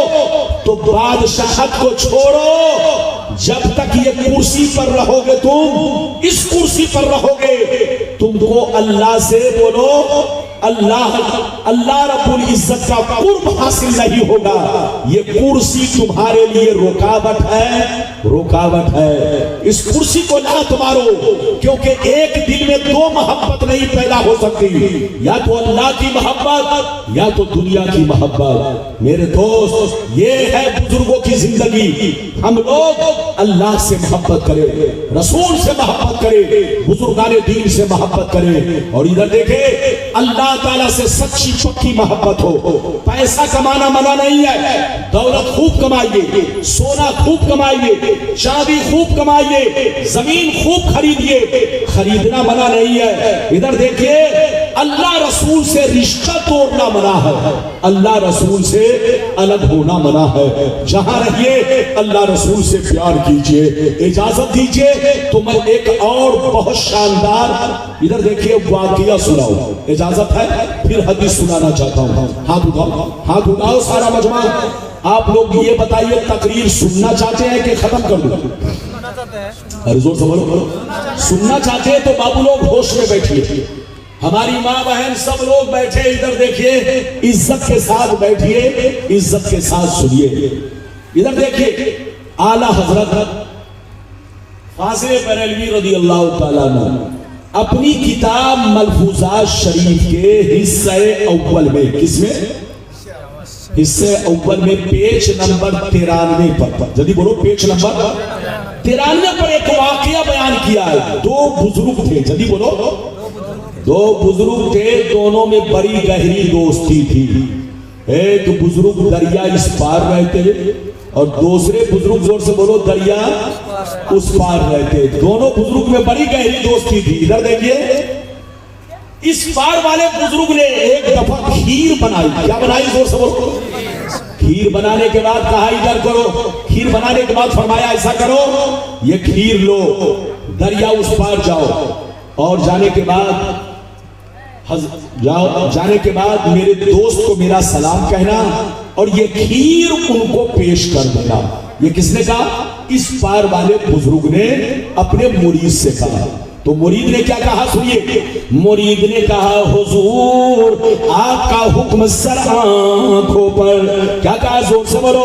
तो बादशाहत को छोड़ो। जब तक ये कुर्सी पर रहोगे, तुम इस कुर्सी पर रहोगे, तुमको अल्लाह से बोलो, अल्लाह रब्बुल इज्जत का कुर्ब हासिल नहीं होगा। ये कुर्सी तुम्हारे लिए रुकावट है। इस कुर्सी को लात मारो, क्योंकि एक दिल में दो मोहब्बत नहीं पैदा हो सकती, या तो अल्लाह की मोहब्बत या तो दुनिया की मोहब्बत। मेरे दोस्त, ये है बुजुर्गों की जिंदगी। हम लोग अल्लाह से मोहब्बत करें, रसूल से मोहब्बत करें, बुजुर्गाने दीन से मोहब्बत करें। और इधर देखे, अल्लाह ताला से सच्ची पक्की मोहब्बत हो। पैसा कमाना मना नहीं है, दौलत खूब कमाइए, सोना खूब कमाइए, चांदी खूब कमाइए, जमीन खूब खरीदिए, खरीदना मना नहीं है। इधर देखिए, अल्लाह रसूल से रिश्ता तोड़ना मना है, अल्लाह रसूल से अलग होना मना है। जहां रहिए अल्लाह रसूल से प्यार कीजिए। इजाजत दीजिए तो मैं एक और बहुत शानदार, इधर देखिए, वाकया सुनाऊं। इजाजत है? फिर हदीस सुनाना चाहता हूं। हाथ उठाओ सारा मजमा। आप लोग ये बताइए, तकरीर सुनना चाहते हैं कि खत्म कर दूं? अरे जोर से बोलो। सुनना चाहते हैं तो बाबू लोग होश में बैठिए, हमारी माँ बहन सब लोग बैठे। इधर देखिए, इज्जत के साथ बैठिए, इज्जत के साथ सुनिए। इधर देखिए, आला हजरत फाजिल बरेलवी रज़ियल्लाहु ताला अन्हु अपनी किताब मलफूजात शरीफ के हिस्से अव्वल में, किसमें? हिस्से अव्वल में पेज नंबर 93 पर, जल्दी बोलो, पेज नंबर 93 पर एक वाकया बयान किया है। दो बुजुर्ग थे, जल्दी बोलो। दो बुजुर्ग थे, दोनों में बड़ी गहरी दोस्ती थी। एक बुजुर्ग दरिया इस पार रहते और दूसरे बुजुर्ग, जोर से बोलो, दरिया उस पार रहते। दोनों बुजुर्ग में बड़ी गहरी दोस्ती थी। इधर देखिए, इस पार वाले बुजुर्ग ने एक दफा खीर बनाई। क्या बनाई? जोर से बोलो। खीर बनाने के बाद कहा, इधर करो। खीर बनाने के बाद फरमाया, ऐसा करो, ये खीर लो, दरिया उस पार जाओ, और जाने के बाद जाने के बाद मेरे दोस्त को मेरा सलाम कहना और ये खीर उनको पेश कर देना। ये किसने कहा? इस पार वाले बुजुर्ग ने अपने मुरीद से कहा। तो मुरीद ने क्या कहा सुनिए, मुरीद ने कहा हुजूर आपका हुक्म सर आंखों पर, क्या कहा जोर से बोलो,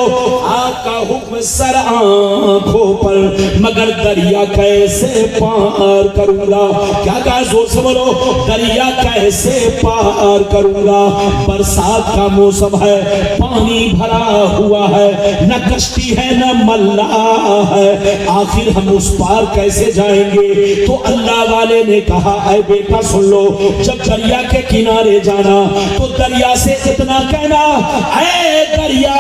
आपका हुक्म सर आंखों पर, मगर दरिया कैसे पार करूंगा, क्या कहा जोर से बोलो, दरिया कैसे पार करूंगा, बरसात का मौसम है, पानी भरा हुआ है, न कश्ती है न मल्ला है, आखिर हम उस पार कैसे जाएंगे। तो अल्लाह वाले ने कहा ऐ बेटा सुन लो, जब दरिया के किनारे जाना तो दरिया से इतना कहना, ऐ दरिया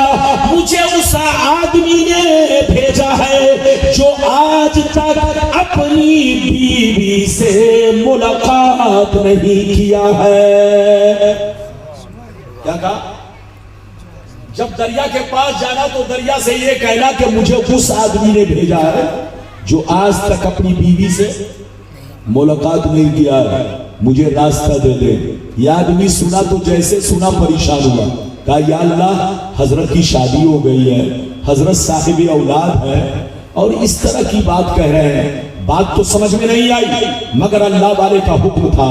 मुझे उस आदमी ने भेजा है जो आज तक अपनी बीवी से मुलाकात नहीं किया है। क्या कहा, जब दरिया के पास जाना तो दरिया से ये कहना कि मुझे उस आदमी ने भेजा है जो आज तक अपनी बीवी से मुलाकात नहीं किया है, मुझे रास्ता दे दे। ये आदमी सुना तो जैसे सुना परेशान हुआ, कहा या अल्लाह हजरत की शादी हो गई है, हजरत साहिब औलाद है और इस तरह की बात कह रहे हैं, बात तो समझ में नहीं आई, मगर अल्लाह वाले का हुक्म था।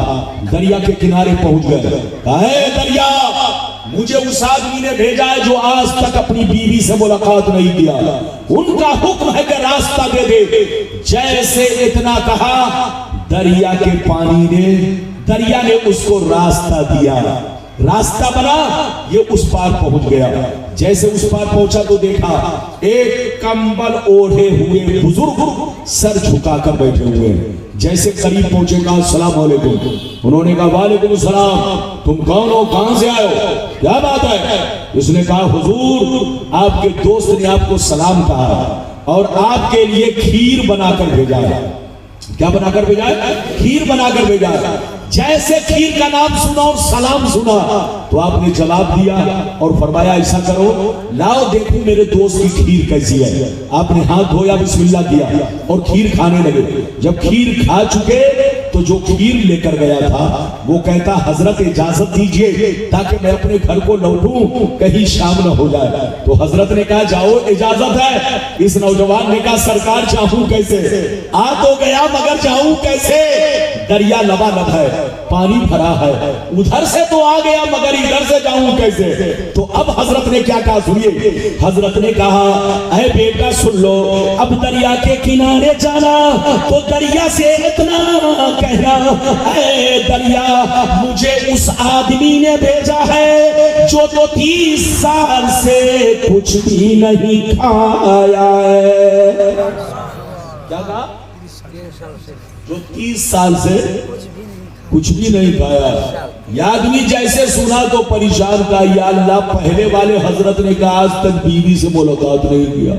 दरिया के किनारे पहुंच गए, कहे दरिया मुझे उस आदमी ने भेजा है जो आज तक अपनी बीवी से मुलाकात नहीं किया, उनका हुक्म है कि रास्ता दे दे। जैसे इतना कहा, दरिया के पानी ने, दरिया ने उसको रास्ता दिया, रास्ता बना, ये उस पार पहुंच गया। जैसे उस पार पहुंचा तो देखा एक कंबल ओढ़े हुए बुजुर्ग सर झुकाकर बैठे हुए हैं। जैसे करीब पहुंचे कहा अस्सलाम वालेकुम, उन्होंने कहा वालेकुम सलाम, तुम कौन हो, कहां से आए हो, क्या बात है। उसने कहा हुजूर आपके दोस्त ने आपको सलाम कहा और आपके लिए खीर बनाकर भेजा है। क्या बनाकर भेजा है, खीर बनाकर भेजा है। जैसे खीर का नाम सुना और सलाम सुना तो आपने जवाब दिया और फरमाया ऐसा करो, लाओ देखो मेरे दोस्त की खीर कैसी है। आपने हाथ धोया, बिस्मिल्लाह किया और खीर खाने लगे। जब खीर खा चुके तो जो खीर लेकर गया था वो कहता हजरत इजाजत दीजिए ताकि मैं अपने घर को लौटूं, कहीं शाम न हो जाए। तो हजरत ने कहा जाओ इजाजत है। इस नौजवान ने कहा सरकार जाऊं कैसे, आ तो गया मगर जाऊं कैसे, दरिया लबालब है, पानी भरा है, उधर से तो आ गया मगर इधर से जाऊं कैसे। तो अब हजरत ने क्या कहा सुनिए, हजरत ने कहा ऐ बेटा सुन लो, अब दरिया के किनारे जाना तो दरिया से इतना कहना, ऐ दरिया मुझे उस आदमी ने भेजा है जो तो 30 साल से कुछ भी नहीं खाया है। क्या कहा, जो 30 साल से कुछ भी नहीं खाया। यह आदमी जैसे सुना तो परेशान का, या अल्लाह पहले वाले हजरत ने कहा आज तक बीवी से मुलाकात नहीं किया,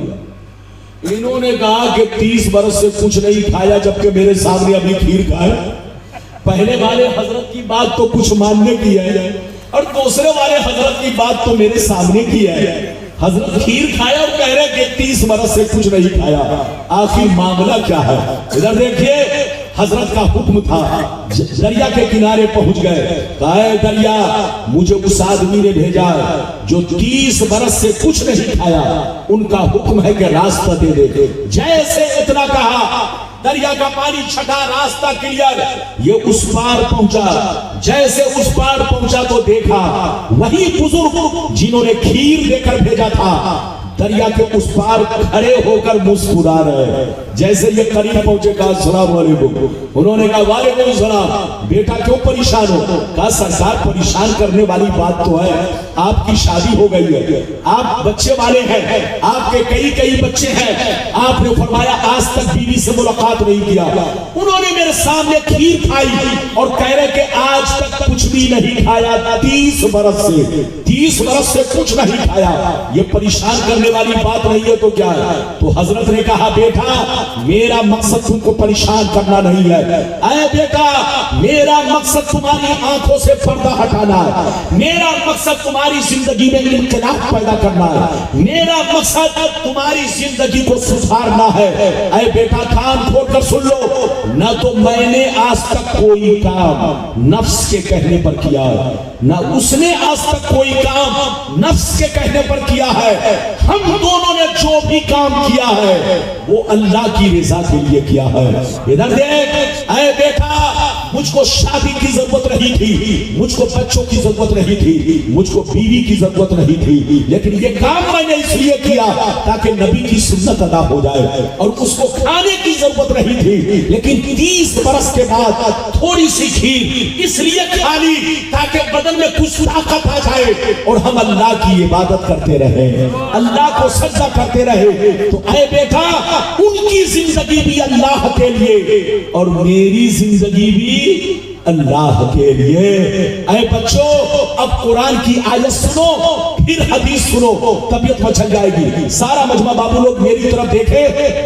इन्होंने कहा कि 30 बरस से कुछ नहीं खाया जबकि मेरे सामने अभी खीर खाए। पहले वाले हजरत की बात तो कुछ मानने की है और दूसरे वाले हजरत की बात तो मेरे सामने की है। हजरत खीर खाया और कह रहे कि 30 बरस से कुछ नहीं खाया, आखिर मामला क्या है। इधर देखिए हजरत का हुक्म था, दरिया के किनारे पहुंच गए, कहा दरिया मुझे उस आदमी ने भेजा जो 30 बरस से कुछ नहीं खाया, उनका हुक्म है कि रास्ता दे दे। जैसे इतना कहा दरिया का पानी छटा, रास्ता क्लियर, ये उस पार पहुंचा। जैसे उस पार पहुंचा तो देखा वही बुजुर्ग जिन्होंने खीर देकर भेजा था दरिया के उस पार खड़े होकर मुस्कुरा रहे। जैसे ये करीब पहुंचे कहा अस्सलाम वालेकुम, उन्होंने कहा वालेकुम सलाम, बेटा क्यों परेशान हो। कहा सरकार परेशान करने वाली बात तो है, आपकी शादी हो गई है, आप बच्चे वाले हैं, आपके कई बच्चे हैं, आपने फरमाया आज तक बीवी से मुलाकात नहीं किया। उन्होंने मेरे सामने खीर खाई और कह रहे कि आज तक कुछ भी नहीं खाया, 30 बरस से कुछ नहीं खाया, ये परेशान करने वाली बात नहीं है तो क्या है। तो हजरत ने कहा बेटा मेरा मकसद तुमको परेशान करना नहीं है, अरे बेटा मेरा मकसद तुम्हारी आंखों से पर्दा हटाना है, मेरा मकसद तुम्हारी जिंदगी में इनकलाब पैदा करना है, मेरा मकसद तुम्हारी जिंदगी को सुधारना है। अरे बेटा कान खोलकर सुन लो, न तो मैंने आज तक कोई काम नफ्स के कहने पर किया है, न उसने आज तक कोई काम नफ्स के कहने पर किया है। हम दोनों ने जो भी काम किया है वो अल्लाह की रजा के लिए किया है। इधर देख, ऐ बेटा, मुझको शादी की जरूरत नहीं थी, मुझको बच्चों की जरूरत नहीं थी, मुझको बीवी की जरूरत नहीं थी, लेकिन ये काम मैंने इसलिए किया ताकि नबी की सुन्नत अदा हो जाए। और उसको खाने की जरूरत नहीं थी, लेकिन 30 बरस के बाद थोड़ी सी खीर इसलिए खा ली ताकि बदन में कुछ ताकत आ जाए और हम अल्लाह की इबादत करते रहे, अल्लाह को सजदा करते रहे। तो ऐ बेटा, उनकी जिंदगी भी अल्लाह के लिए और मेरी जिंदगी भी अल्लाह के लिए। ऐ बच्चों, अब कुरान की आयत सुनो, फिर हदीस सुनो, तबीयत मचल जाएगी। सारा मजमा बाबू लोग मेरी तरफ देखे,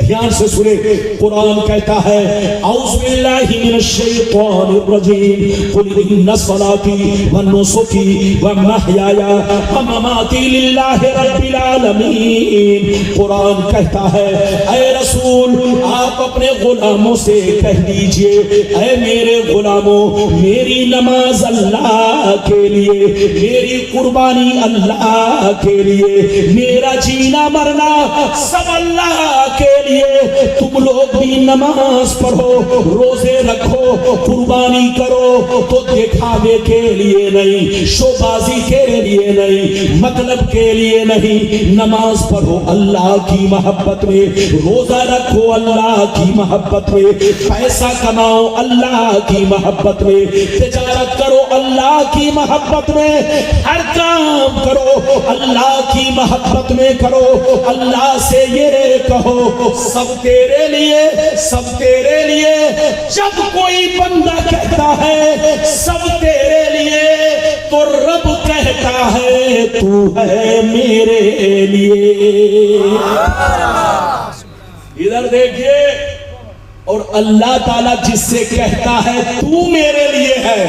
ध्यान से सुने। कुरान कहता है, औज़ु बिल्लाहि मिनश शैतानिर रजीम, कुल इन्ना सलाती व नुसुकी व महयाया व ममाती लिल्लाहि रब्बिल आलमीन। कुरान कहता है, ऐ रसूल, आप अपने गुलामों से कह दीजिए, ऐ मेरे गुलामों, मेरी नमाज अल्लाह के लिए, मेरी कुर्बानी अल्लाह के लिए, मेरा जीना मरना सब अल्लाह के लिए। तुम लोग भी नमाज पढ़ो, रोजे रखो, कुर्बानी करो, तो दिखावे के लिए नहीं, शोबाजी के लिए नहीं, मतलब के लिए नहीं। नमाज पढ़ो अल्लाह की मोहब्बत में, रोजा रखो अल्लाह की मोहब्बत में, पैसा कमाओ अल्लाह की मोहब्बत में, तिजारत करो अल्लाह की मोहब्बत में, हर काम करो अल्लाह की मोहब्बत में करो। अल्लाह से ये कहो, सब तेरे लिए, सब तेरे लिए। जब कोई बंदा कहता है सब तेरे लिए, तो रब कहता है तू है मेरे लिए। इधर देखिए, और अल्लाह ताला जिससे कहता है तू मेरे लिए है,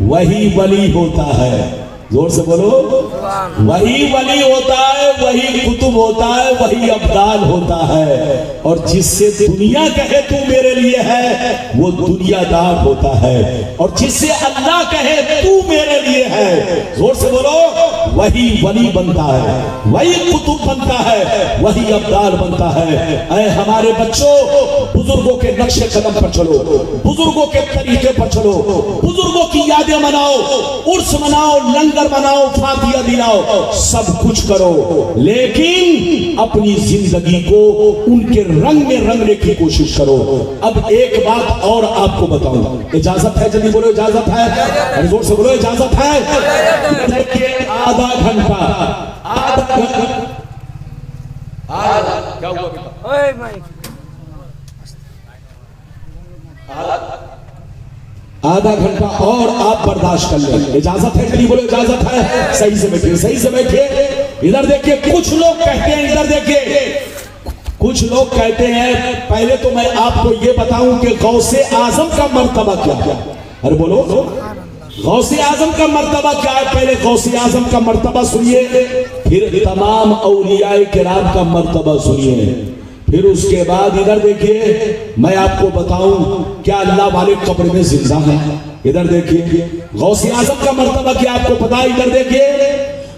वही वली होता है। जोर से बोलो, वही वली होता है, वही कुतुब होता है, वही अब्दाल होता है। और जिससे दुनिया कहे तू मेरे लिए है, वो दुनियादार होता है। और जिससे अल्लाह कहे तू मेरे लिए है, जोर से बोलो, वही वली बनता है, वही कुतुब बनता है, वही अब्दाल बनता है। ऐ हमारे बच्चों, बुजुर्गों के नक्शे कदम पर चलो, बुजुर्गों के तरीके पर चलो, बुजुर्गों की यादें मनाओ, उर्स मनाओ, लंगर मनाओ, फातिया दिलाओ, सब कुछ करो, लेकिन अपनी जिंदगी को उनके रंग में रंगने की कोशिश करो। अब एक बात और आपको बताऊं, इजाजत है? जल्दी बोलो, इजाजत है? अरे जोर से बोलो, इजाजत है? देखिए, आधा घंटा, आधा घंटा, क्या हुआ बेटा? आधा घंटा और आप बर्दाश्त कर लें। इजाजत है? चलिए बोलो, इजाजत है? सही से बैठिए, सही से बैठिए। इधर देखिए, कुछ लोग कहते हैं, इधर देखिए, कुछ लोग कहते हैं, पहले तो मैं आपको ये बताऊं कि गौसे आजम का मर्तबा क्या है। अरे बोलो, गौसे आजम का मर्तबा क्या है? पहले गौसे आजम का मर्तबा सुनिए, फिर तमाम औलियाए किराम का मर्तबा सुनिए, फिर उसके बाद इधर देखिए, मैं आपको बताऊं क्या अल्लाह वाले कब्र में जिंदा है। इधर देखिए, गौसे आजम का मर्तबा क्या आपको पता है? इधर देखिए,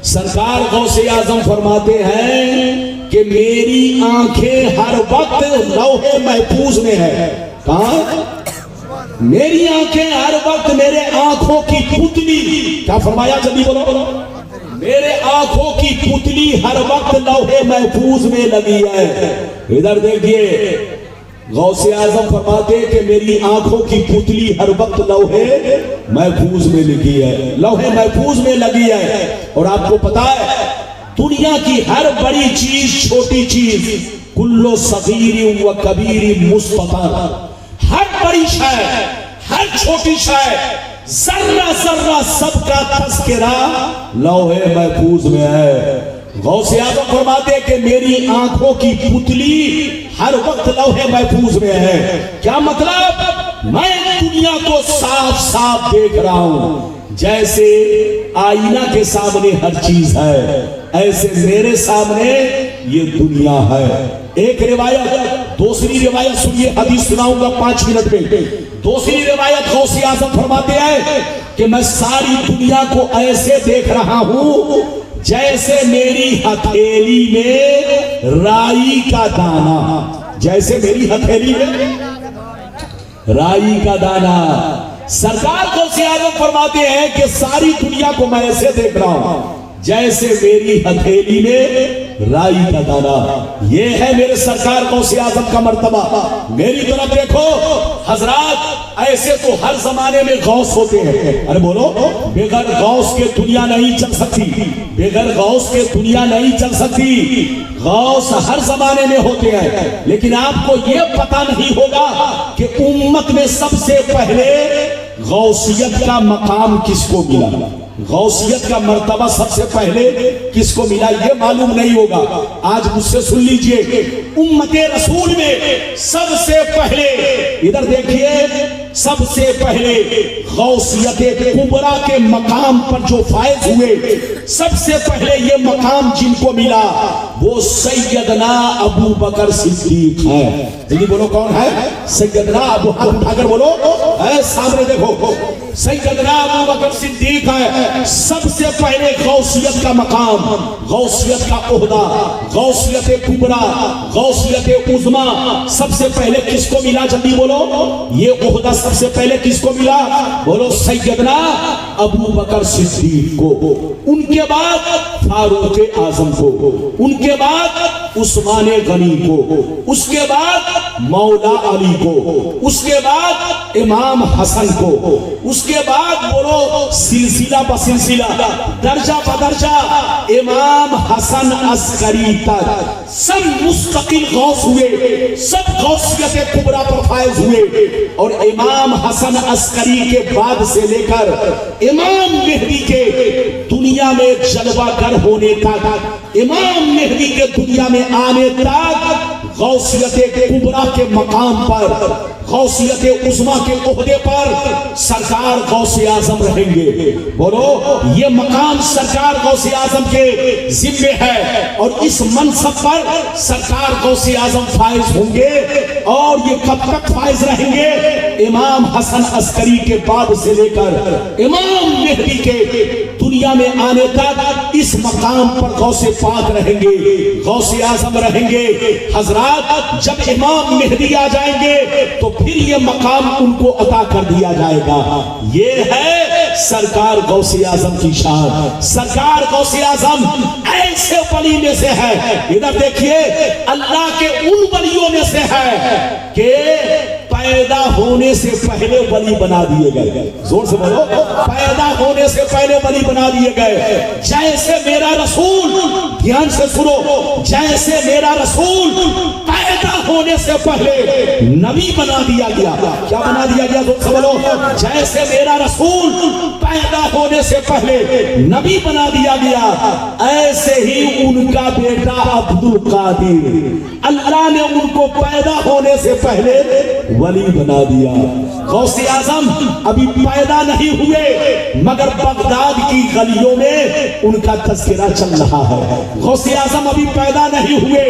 सरकार गौसे आजम फरमाते हैं कि मेरी आंखें हर वक्त लौहे महफूज में है। कहां? मेरी आंखें हर वक्त, मेरे आंखों की पुतली, क्या फरमाया? जल्दी बोलो, बोलो। मेरे आंखों की पुतली हर वक्त लौहे महफूज में लगी है। इधर देखिए, गौसे आजम फरमाते कि मेरी आंखों की पुतली हर वक्त लौहे महफूज में लगी है, लौहे महफूज में लगी है। और आपको पता है, दुनिया की हर बड़ी चीज, छोटी चीज, कुल्लो सगीरी व कबीरी मुस्ततर, हर बड़ी शय, हर छोटी शय, जर्रा जर्रा सबका तस्करा लौहे महफूज में है। गौसे आजम फरमाते कि मेरी आंखों की पुतली हर वक्त लौहे महफूज में है। क्या मतलब? मैं दुनिया को साफ साफ देख रहा हूं, जैसे आईना के सामने हर चीज है, ऐसे मेरे सामने ये दुनिया है। एक रिवायत, दूसरी रिवायत सुनिए, हदीस सुनाऊंगा 5 मिनट में। दूसरी रिवायत गौसे आजम फरमाते हैं कि मैं सारी दुनिया को ऐसे देख रहा हूं जैसे मेरी हथेली में राई का दाना, जैसे मेरी हथेली में राई का दाना। सरकार गौसे आजम फरमाते हैं कि सारी दुनिया को मैं ऐसे देख रहा हूं जैसे मेरी हथेली में राई का दाना। ये है मेरे सरकार गौसे आजम का मर्तबा। मेरी तरफ देखो हजरात, ऐसे तो हर जमाने में गौस होते हैं। अरे बोलो, बेगर गौस के दुनिया नहीं चल सकती, बेगर गौस के दुनिया नहीं चल सकती। गौस हर जमाने में होते हैं, लेकिन आपको यह पता नहीं होगा कि उम्मत में सबसे पहले गौसियत का मकाम किसको मिला, गौसियत का मर्तबा सबसे पहले किसको मिला, ये मालूम नहीं होगा। आज मुझसे सुन लीजिए, उम्मते रसूल में सबसे पहले, इधर देखिए, सबसे पहले गौसियत कुबरा के मकाम पर जो फायज हुए, सबसे पहले ये मकाम जिनको मिला वो सैयदना अबू बकर सिद्दीक है। जल्दी बोलो कौन है? सैयदना अबू, हाथ उठाकर बोलो, है सामने देखो, सैयदना अबू बकर सिद्दीक है। सबसे पहले गौसियत का मकाम, गौसियत का ओहदा, गौसियत कुबरा, गौसियत उज़्मा सबसे पहले किसको मिला? जल्दी बोलो, ये ओहदा सबसे पहले किसको मिला? बोलो, सैयदना अबू बकर सिद्दीक को। उनके बाद फारूक आजम को, उनके बाद उस्मान गनी को, उसके बाद मौला अली को, उसके बाद इमाम हसन को, उसके बाद बोलो सिलसिला बसिलसिला, दर्जा बदर्जा इमाम हसन अस्करी तक सब मुस्तकिल गौस हुए, सब गौसियत कुबरा पर फायज हुए। और इमाम हसन अस्करी के बाद से लेकर इमाम मेहदी के दुनिया में जलवागर होने तक, इमाम मेहदी के दुनिया में आने तक गौसियत कुबरा के मकाम पर, गौसियत उज़्मा के ओहदे पर सरकार गौसे आजम रहेंगे। बोलो, ये मकाम सरकार गौसे आजम के जिम्मे है और इस मनसब पर सरकार गौसे आजम फायज होंगे। और ये कब तक फायज रहेंगे? इमाम हसन अस्करी के बाद से लेकर इमाम मेहदी के दुनिया में आने तक इस मकाम पर गौसे पाक रहेंगे, गौसे आजम रहेंगे। हजरात, जब इमाम मेहदी आ जाएंगे तो फिर ये मकाम उनको अता कर दिया जाएगा। ये है सरकार गौसे आजम की शान। सरकार गौसे आजम ऐसे वली में से है, इधर देखिए, अल्लाह के उन वलियों में से है कि पैदा होने से पहले वली बना दिए गए। जोर से बोलो, पैदा होने से पहले वली बना दिए गए। जैसे मेरा रसूल, ध्यान से सुनो, जैसे मेरा रसूल पैदा होने से पहले नबी बना दिया गया। क्या बना दिया गया? जोर से बोलो, जैसे मेरा रसूल पैदा होने से पहले नबी बना दिया गया, ऐसे ही उनका बेटा अब्दुल कादिर, अल्लाह ने उनको पैदा होने से पहले वली बना दिया। गौसे आजम अभी पैदा नहीं हुए, मगर बगदाद की गलियों में उनका तज़किरा चल रहा है। गौसे आजम अभी पैदा नहीं हुए,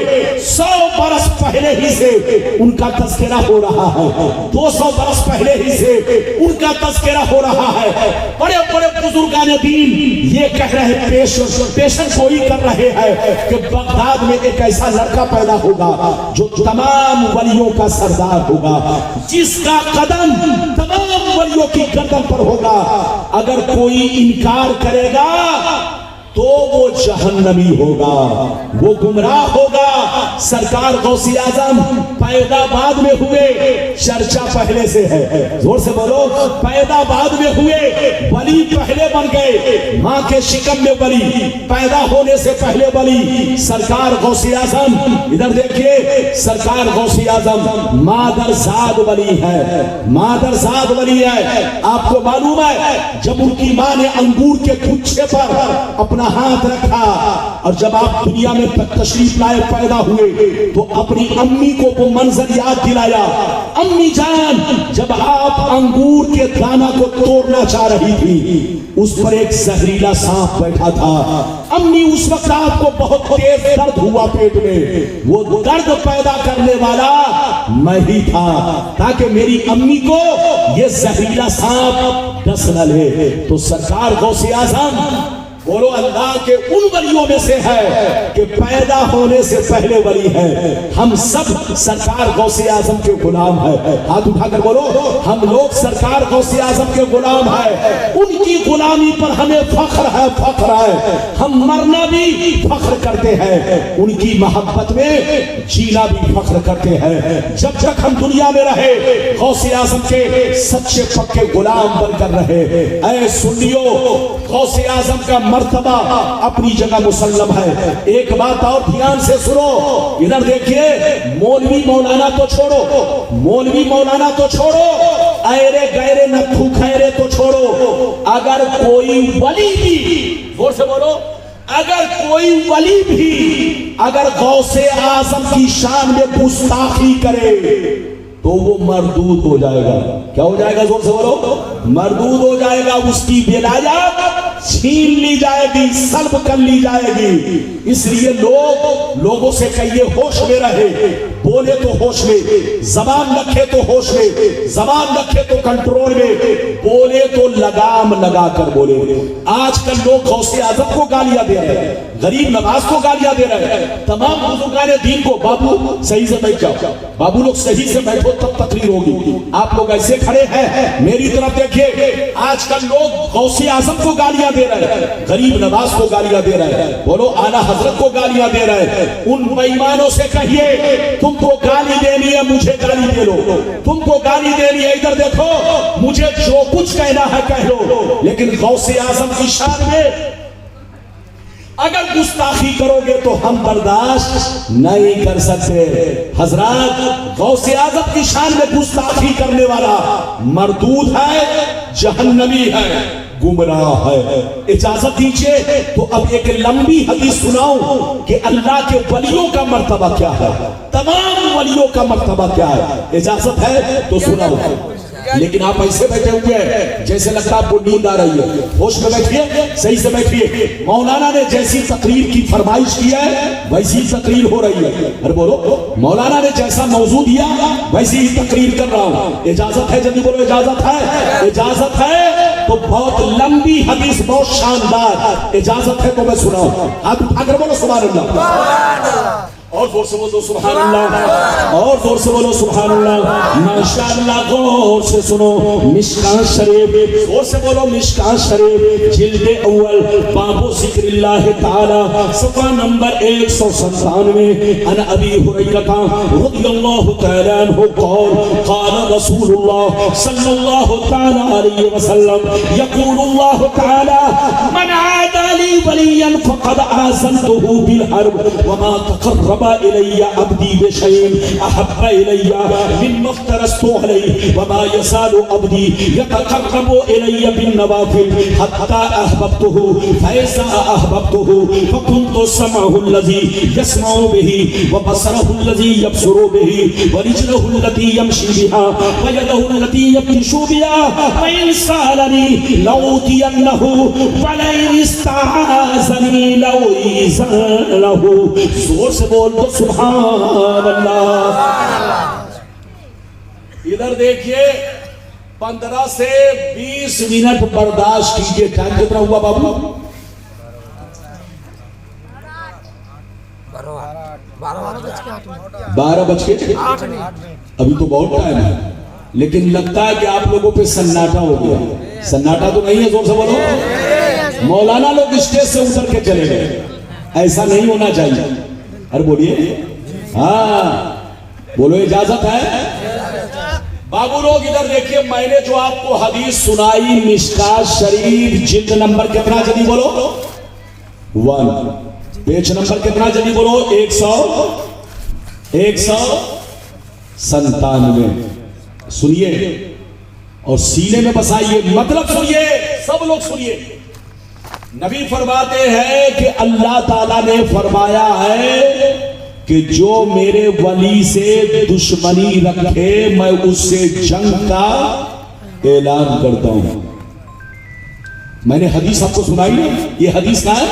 100 बरस पहले ही से उनका तज़किरा हो रहा है, 200 बरस पहले ही से उनका तज़किरा हो रहा है। बड़े बड़े बुजुर्गान दीन ये कह रहे हैं, पेशन गोई कर रहे हैं कि बगदाद में एक ऐसा लड़का पैदा होगा जो तमाम वलियों का सरदार होगा, जिसका कदम तमाम वलियों की गर्दन पर होगा। अगर कोई इनकार करेगा तो वो जहन्नमी होगा, वो गुमराह होगा। सरकार गौसे आजम पैदा बाद में हुए, चर्चा पहले से है। जोर से बोलो, पैदा बाद में हुए, वली पहले बन गए। माँ के शिकम में वली, पैदा होने से पहले वली सरकार गौसे आजम। इधर देखिए, सरकार गौसे आजम मादरजाद वली है, मादरजाद वली है। आपको मालूम है, जब उनकी माँ ने अंगूर के गुच्छे पर अपना हाथ रखा और जब आप दुनिया में तशरीफ लाए, पैदा हुए, तो अपनी अम्मी को वो मंजर याद दिलाया। अम्मी जान, जब आप अंगूर के दाना को तोड़ना चाह रही थी, उस पर एक जहरीला सांप बैठा था। अम्मी, उस वक्त आपको बहुत तेज दर्द हुआ पेट में, वो दर्द पैदा करने वाला मैं ही था, ताकि मेरी अम्मी को ये जहरीला सांप डस न ले। तो सरकार गौसे आजम बोलो अल्लाह के उन वलियों में से है कि पैदा होने से पहले वली है। हम सब सरकार गौसे आजम के गुलाम है। हाथ उठाकर बोलो हम लोग सरकार गौसे आजम के गुलाम है। उनकी गुलामी पर हमें फख्र है, फख्र है। हम मरना भी फख्र करते हैं, उनकी मोहब्बत में जीना भी फख्र करते हैं। जब तक हम दुनिया में रहे गौसे आजम के सच्चे पक्के गुलाम बनकर रहे। ऐ सुन्नियो, गौसे आजम का मर्तबा अपनी जगह मुसल्लम है। एक बात और ध्यान से सुनो, इधर देखिए, मौलवी मौलाना तो छोड़ो, मौलवी मौलाना तो छोड़ो, ऐरे गैरे नत्थू खैरे तो छोड़ो, अगर कोई वली भी, जोर से बोलो, अगर कोई वली भी अगर गौसे आजम की शान में गुस्ताखी करे तो वो मरदूद हो जाएगा। क्या हो जाएगा? जोर से बोलो, मरदूद हो जाएगा। उसकी विलायत छीन ली जाएगी, सल्ब कर ली जाएगी। इसलिए लोगों से कहिए होश में रहे, बोले तो होश में, जबान रखे तो होश में, जबान रखे तो कंट्रोल में, बोले तो लगाम लगा कर बोले। आजकल लोग गौसे आजम को गालियां दे रहे हैं, गरीब नवाज को गालियां दे रहे हैं, तमाम बुजुर्गाने दीन को, बाबू सही से बैठ जाओ, बाबू लोग सही से बैठो तब तकरीर होगी। आप लोग ऐसे खड़े हैं, मेरी तरफ देखिए। आजकल लोग गौसे आजम को गालियां दे रहे हैं, गरीब नवाज को गालियां दे रहे हैं, बोलो आला हजरत को गालियां दे रहे हैं। उन बेईमानों से कहिए तुमको गाली देनी है, मुझे गाली दे लो, तुमको गाली देनी है, इधर देखो, मुझे जो कुछ कहना है कह लो, लेकिन गौसे आजम की शान में अगर गुस्ताखी करोगे तो हम बर्दाश्त नहीं कर सकते। हजरात, गौसे आजम की शान में गुस्ताखी करने वाला मरदूद है, जहन्नमी है, गुमराह है। इजाजत दीजिए तो अब एक लंबी हदीस सुनाऊं कि अल्लाह के वलियों का मर्तबा क्या है, तमाम वलियों का मर्तबा क्या है। इजाजत है तो सुनाओ, लेकिन आप ऐसे बैठे हुए हैं जैसे लगता है आपको नींद आ रही है। होश में बैठिए, सही से बैठिए। मौलाना ने जैसी तकरीर की फरमाइश किया है वैसी तकरीर हो रही है। अरे बोलो, मौलाना ने जैसा मौजू दिया वैसी ही तकरीर कर रहा हूं। इजाजत है? जल्दी बोलो, इजाजत है? इजाजत है तो बहुत लंबी हदीस, बहुत शानदार। इजाजत है तो मैं सुनाऊं। हाथ उठाकर बोलो सुभान अल्लाह, और जोर से बोलो सुभान अल्लाह, और जोर से बोलो सुभान अल्लाह। माशाअल्लाह, गौर से सुनो। मिशकात शरीफ, जोर से बोलो मिशकात शरीफ, जिल्द अव्वल, बाबु जिक्रिल्लाह ताला, सफ़ा नंबर 197। अन अबी हुरैरा रज़ियल्लाहु तआला अन्हु क़ाल रसूलुल्लाह सल्लल्लाहु तआला अलैहि वसल्लम यक़ूलुल्लाहु तआला मन आदा ली वलियन फ़क़द आज़नतुहु बिल हर्ब व मा तक़र्रब इलैया अब्दी बिशैइन अहब्बा इलैया मिम्मा इफ्तरस्तु अलैहि व मा यज़ालु अब्दी यतक़र्रबु इलैया बिन नवाफिल हत्ता अहबब्तुहु फैज़ा अहबब्तुहु फकुन्तु समअहु अल्लज़ी यस्मउ बिही व बसरहु अल्लज़ी यबसुरु बिही व रिजलहु अल्लती यमशी बिहा व यदहु अल्लती यब्तिशु बिहा व इन सअलनी लऊतियन्नहु व लइन इस्तआज़नी लऊइज़नहु। जोर से बोल दो सुभान अल्लाह। इधर देखिए, 15 से 20 मिनट बर्दाश्त कीजिए। टाइम कितना हुआ बाबू? 12:08। अभी तो बहुत टाइम है, लेकिन लगता है कि आप लोगों पे सन्नाटा हो गया। सन्नाटा तो नहीं है? जोर से बोलो। मौलाना लोग स्टेज से उतर के चले गए, ऐसा नहीं होना चाहिए। अरे बोलिए, हाँ बोलो, इजाजत है? बाबू लोग इधर देखिए, मैंने जो आपको हदीस सुनाई मिशकात शरीफ, जिल्द नंबर कितना? जल्दी बोलो। 1। पेज नंबर कितना? जल्दी बोलो। 197। सुनिए और सीने में बसाइए, मतलब सुनिए, सब लोग सुनिए। नबी फरमाते हैं कि अल्लाह ताला ने फरमाया है कि जो मेरे वली से दुश्मनी रखे मैं उससे जंग का ऐलान करता हूं। मैंने हदीस आपको सुनाई ना, ये हदीस का है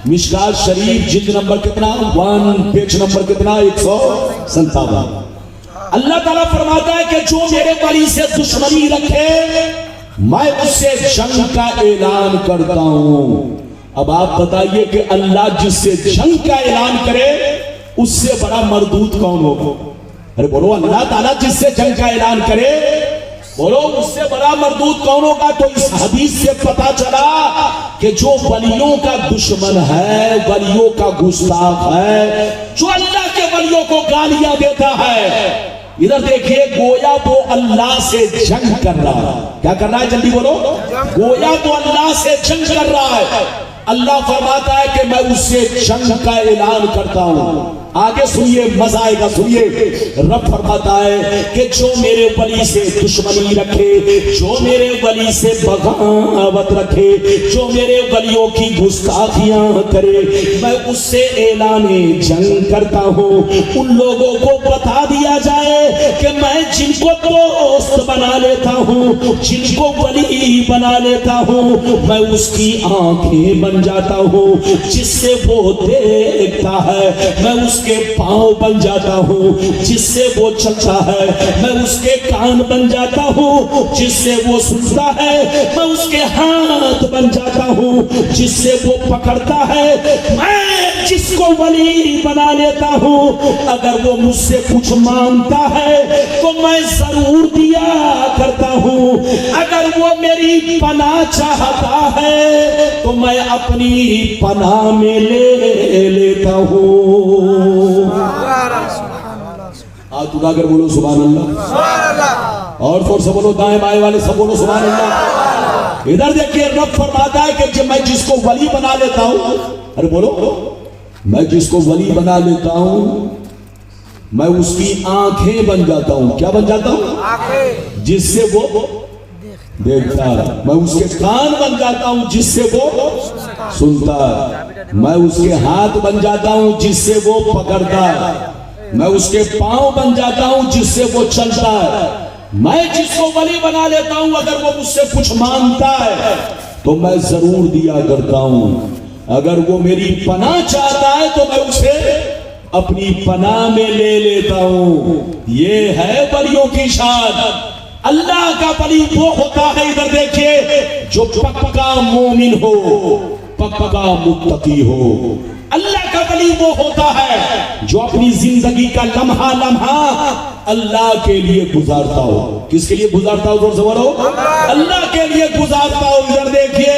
मिशकात शरीफ, जिल्द नंबर कितना? 1, पेज नंबर कितना? 157। अल्लाह ताला फरमाता है कि जो मेरे वली से दुश्मनी रखे मैं उससे जंग का ऐलान करता हूं। अब आप बताइए कि अल्लाह जिससे जंग का ऐलान करे उससे बड़ा मरदूत कौन होगा? अरे बोलो, अल्लाह ताला जिससे जंग का ऐलान करे, बोलो उससे बड़ा मरदूत कौन होगा? तो इस हदीस से पता चला कि जो वलियों का दुश्मन है, वलियों का गुस्ताख है, जो अल्लाह के वलियों को गालियां देता है, इधर देखिए गोया वो अल्लाह से जंग कर रहा है। क्या कर रहा है? जल्दी बोलो। गोया वो अल्लाह से जंग कर रहा है। अल्लाह फरमाता है कि मैं उससे जंग का ऐलान करता हूं। आगे सुनिए, मजा आएगा, सुनिए। रब फरमाता है कि जो मेरे वली से दुश्मनी रखे, जो मेरे वली से बगावत रखे, जो मेरे वलियों की गुस्ताखियां करे, मैं उससे ऐलान जंग करता हूं। उन लोगों को बता दिया जाए कि मैं जिनको दोस्त बना लेता हूं, जिनको वली बना लेता हूं, मैं उसकी आंखें बन जाता हूं, जिससे वो देखता है मैं उसके पांव बन जाता हूं, जिससे वो चलता है मैं उसके कान बन जाता हूं, जिससे वो सुनता है मैं उसके हाथ बन जाता हूं, जिससे वो पकड़ता है मैं जिसको वली बना लेता हूं। अगर वो मुझसे कुछ मांगता है तो मैं जरूर दिया करता हूं। अगर वो मेरी पनाह चाहता है तो मैं अपनी पनाह में ले लेता हूं। हाथ उठाकर बोलो सुभान अल्लाह, और जोर से बोलो, दाएं बाएं वाले सब बोलो सुभान अल्लाह। इधर देखिए, रब फरमाता है कि जब मैं जिसको वली बना लेता हूं, अरे बोलो, मैं जिसको वली बना लेता हूं मैं उसकी आंखें बन जाता हूं। क्या बन जाता हूं? जिससे वो देखता है। मैं उसके कान बन जाता हूं जिससे वो सुनता है। मैं उसके हाथ बन जाता हूं जिससे वो पकड़ता है। मैं उसके पांव बन जाता हूं जिससे वो चलता है। मैं जिसको वली बना लेता हूं, अगर वो मुझसे कुछ मांगता है तो मैं जरूर दिया करता हूं। अगर वो मेरी पनाह चाहता है तो मैं उसे अपनी पनाह में ले लेता हूं। ये है वलियों की शान। अल्लाह का वली वो होता है, इधर देखिए, जो पक्का मोमिन हो, पक्का मुत्तकी हो। अल्लाह का वली वो होता है जो अपनी जिंदगी का लम्हा लम्हा अल्लाह के लिए गुजारता हो। किसके लिए गुजारता हो? जोर से बोलो, अल्लाह के लिए गुजारता हो। इधर देखिए,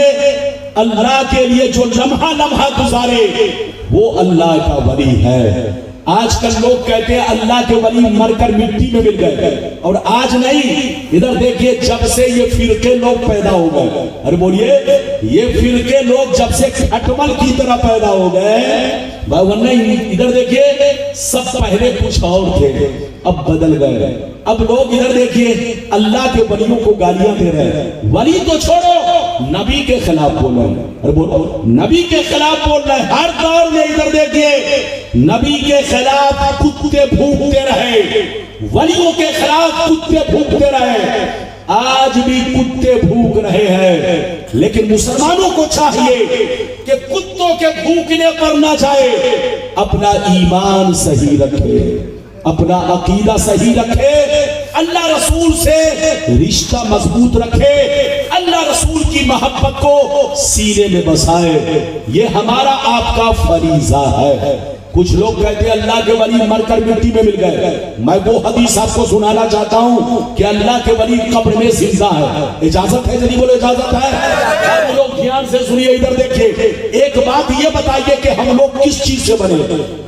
अल्लाह के लिए जो लम्हा लम्हा गुजारे वो अल्लाह का वली है। आजकल लोग कहते हैं अल्लाह के वली मरकर मिट्टी में मिल गए, और आज नहीं, इधर देखिए, जब से ये फिरके लोग पैदा हो गए, अरे बोलिए, ये फिरके लोग जब से खटमल की तरह पैदा हो गए, वरना इधर देखिए, सब पहले कुछ और थे, अब बदल गए। अब लोग इधर देखिए अल्लाह के वलियों को गालियां दे रहे हैं। वली तो छोड़ो, नबी के खिलाफ बोल रहे हैं। अरे बोलो, नबी के खिलाफ बोल रहे हैं। हर दौर में इधर देखिए नबी के खिलाफ कुत्ते भूखते रहे, वलियों के खिलाफ कुत्ते भूखते रहे, आज भी कुत्ते भूख रहे हैं। लेकिन मुसलमानों को चाहिए कि कुत्तों के भूखने पर ना जाए, अपना ईमान सही रखे, अपना अकीदा सही रखे, अल्लाह रसूल से रिश्ता मजबूत रखे, अल्लाह रसूल की मोहब्बत को सीने में बसाए। ये हमारा आपका फरीजा है। कुछ लोग कहते हैं अल्लाह के वली मरकर मिट्टी में मिल गए। मैं वो हदीस आपको सुनाना चाहता हूं कि अल्लाह के वली कब्र में जिंदा है। इजाजत है? जल्दी बोलो, इजाजत है? आप लोग ध्यान से सुनिए, इधर देखिए, एक बात ये बताइए कि हम लोग किस चीज से बने?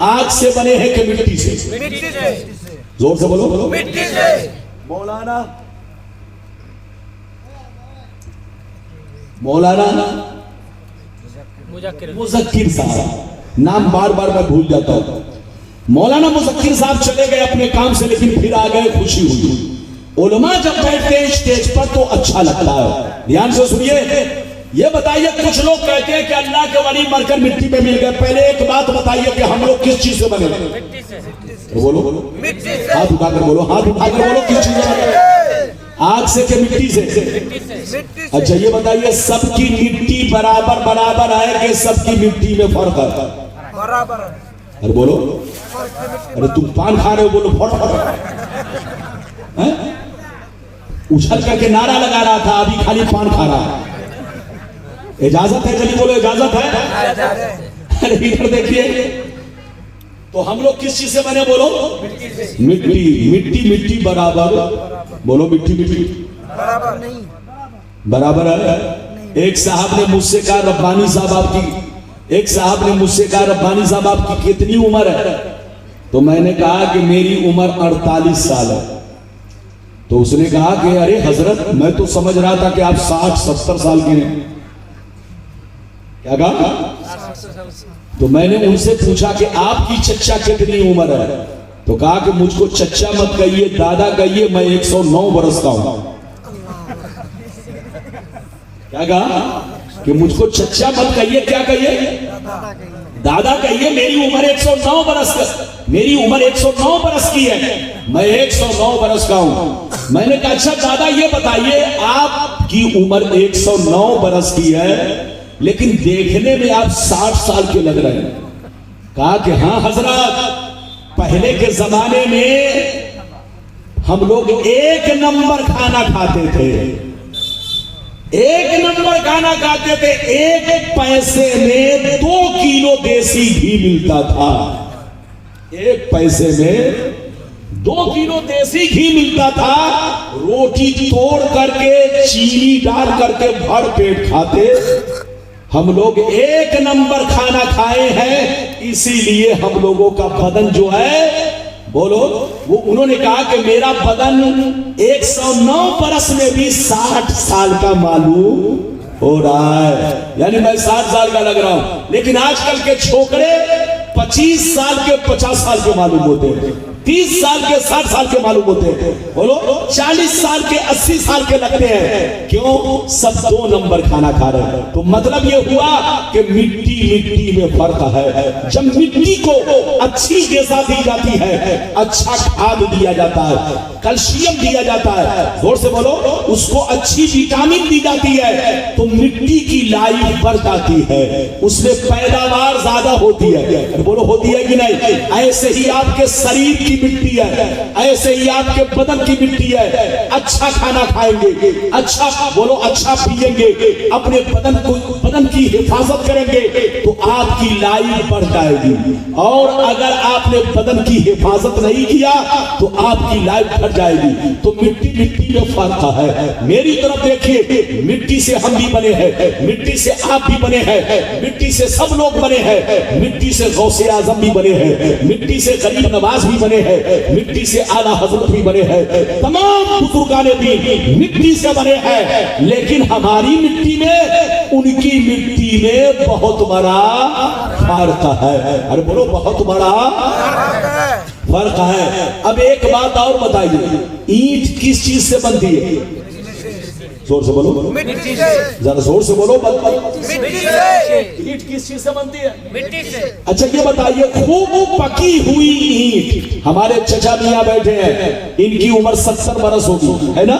आग से बने हैं कि मिट्टी से? जोर से बोलो, मिट्टी से। मौलाना मुज़क्किर साहब, नाम बार बार मैं भूल जाता हूं। मौलाना मुज़क्किर साहब चले गए अपने काम से, लेकिन फिर आ गए, खुशी हुई। उलमा जब बैठते हैं स्टेज पर तो अच्छा लगता है। ध्यान से सुनिए, ये बताइए, कुछ लोग कहते हैं कि अल्लाह के वली मरकर मिट्टी में मिल गए। पहले एक बात बताइए कि हम लोग किस चीज से बने? तो बोलो, हाथ उठाकर बोलो, हाथ उठाकर बोलो, किस चीज से बने? आग से कि मिट्टी से? अच्छा ये बताइए, सबकी मिट्टी बराबर बराबर है कि सबकी मिट्टी में फर्क है? बराबर। अरे बोलो, अरे तुम पान खा रहे हो, बोलो फट फट। उछल करके नारा लगा रहा था, अभी खाली पान खा रहा है। इजाजत है? चलिए बोलो इजाजत है। अरे इधर देखिए, तो हम लोग किस चीज से बने बोलो? मिट्टी। मिट्टी मिट्टी बराबर, बोलो मिट्टी मिट्टी बराबर नहीं, बराबर है। एक साहब ने मुझसे कहा रब्बानी साहब आपकी, एक साहब ने मुझसे कहा रब्बानी साहब आपकी कितनी उम्र है? तो मैंने कहा कि मेरी उम्र 48 साल है। तो उसने कहा कि अरे हजरत, मैं तो समझ रहा था कि आप 60-70 साल के हैं। क्या कहा? तो मैंने उनसे पूछा कि आपकी चच्चा कितनी उम्र है? तो कहा कि मुझको चच्चा मत कहिए, दादा कहिए, मैं 109 बरस का हूं। क्या कहा? कि मुझको चच्चा मत कहिए, क्या कहिए? दादा कहिए। मेरी उम्र 109 बरस का, मेरी उम्र 109 बरस की है, मैं 109 बरस का हूं। मैंने कहा अच्छा दादा ये बताइए, आपकी उम्र 109 बरस की है लेकिन देखने में आप 60 साल के लग रहे हैं। कहा कि हाँ हजरत, पहले के जमाने में हम लोग 1 नंबर खाना खाते थे, 1 नंबर खाना खाते थे। 1 पैसे में 2 किलो देसी घी मिलता था। 1 पैसे में 2 किलो देसी घी मिलता था। रोटी तोड़ करके चीनी डाल करके भर पेट खाते। हम लोग 1 नंबर खाना खाए हैं, इसीलिए हम लोगों का बदन जो है, बोलो, वो उन्होंने कहा कि मेरा बदन 109 बरस में भी 60 साल का मालूम हो रहा है, यानी मैं 60 साल का लग रहा हूं। लेकिन आजकल के छोकरे 25 साल के 50 साल के मालूम होते हैं, 30 साल के 60 साल के मालूम होते हैं, बोलो 40 साल के 80 साल के लगते हैं। क्यों? सब 2 नंबर खाना खा रहे हैं। तो मतलब ये हुआ कि मिट्टी मिट्टी में फर्क है। जब मिट्टी को अच्छी ग़िज़ा दी जाती है, अच्छा खाद दिया जाता है, कैल्शियम दिया जाता है, जोर से बोलो, उसको अच्छी विटामिन दी जाती है, तो मिट्टी की लाइफ बढ़ जाती है, उसमें पैदावार ज्यादा होती है। बोलो होती है कि नहीं? ऐसे ही आपके शरीर की मिट्टी है, ऐसे ही आपके बदन की मिट्टी है। अच्छा खाना खाएंगे, अच्छा बोलो, अच्छा पिएंगे, अपने बदन की हिफाजत करेंगे तो आपकी लाइफ बढ़ जाएगी। और अगर आपने बदन की हिफाजत नहीं किया तो आपकी लाइफ घट जाएगी। तो मिट्टी मिट्टी में फर्क है। मेरी तरफ देखिए, मिट्टी से हम भी बने हैं, मिट्टी से आप भी बने हैं, मिट्टी से सब लोग बने हैं, मिट्टी से गौसे आजम भी बने हैं, मिट्टी से गरीब नवाज भी बने हैं, मिट्टी से आला हजरत भी बने हैं, तमाम बुजुर्गाने भी मिट्टी से बने हैं। लेकिन हमारी मिट्टी में उनकी मिट्टी में बहुत बड़ा फर्क है। अरे बोलो, बहुत बड़ा फर्क है। अब एक बात और बताइए, ईंट किस चीज से बनती है? जोर से बोलो, मिट्टी से। जरा जोर से बोलो। मिट्टी से। ईंट किस चीज से बनती है? मिट्टी से। अच्छा ये बताइए, खूब पकी हुई ईंट, हमारे चचा मियां बैठे हैं, इनकी उम्र 70 बरस होगी, है ना?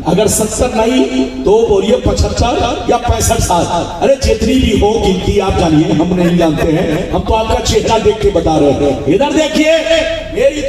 अगर 70 नहीं तो बोलिए 75 या 65 साल। अरे जितनी भी हो गिनती आप जानिए, हम नहीं जानते हैं, हम तो आपका चेहरा देख के बता रहे हैं। इधर देखिए, मेरी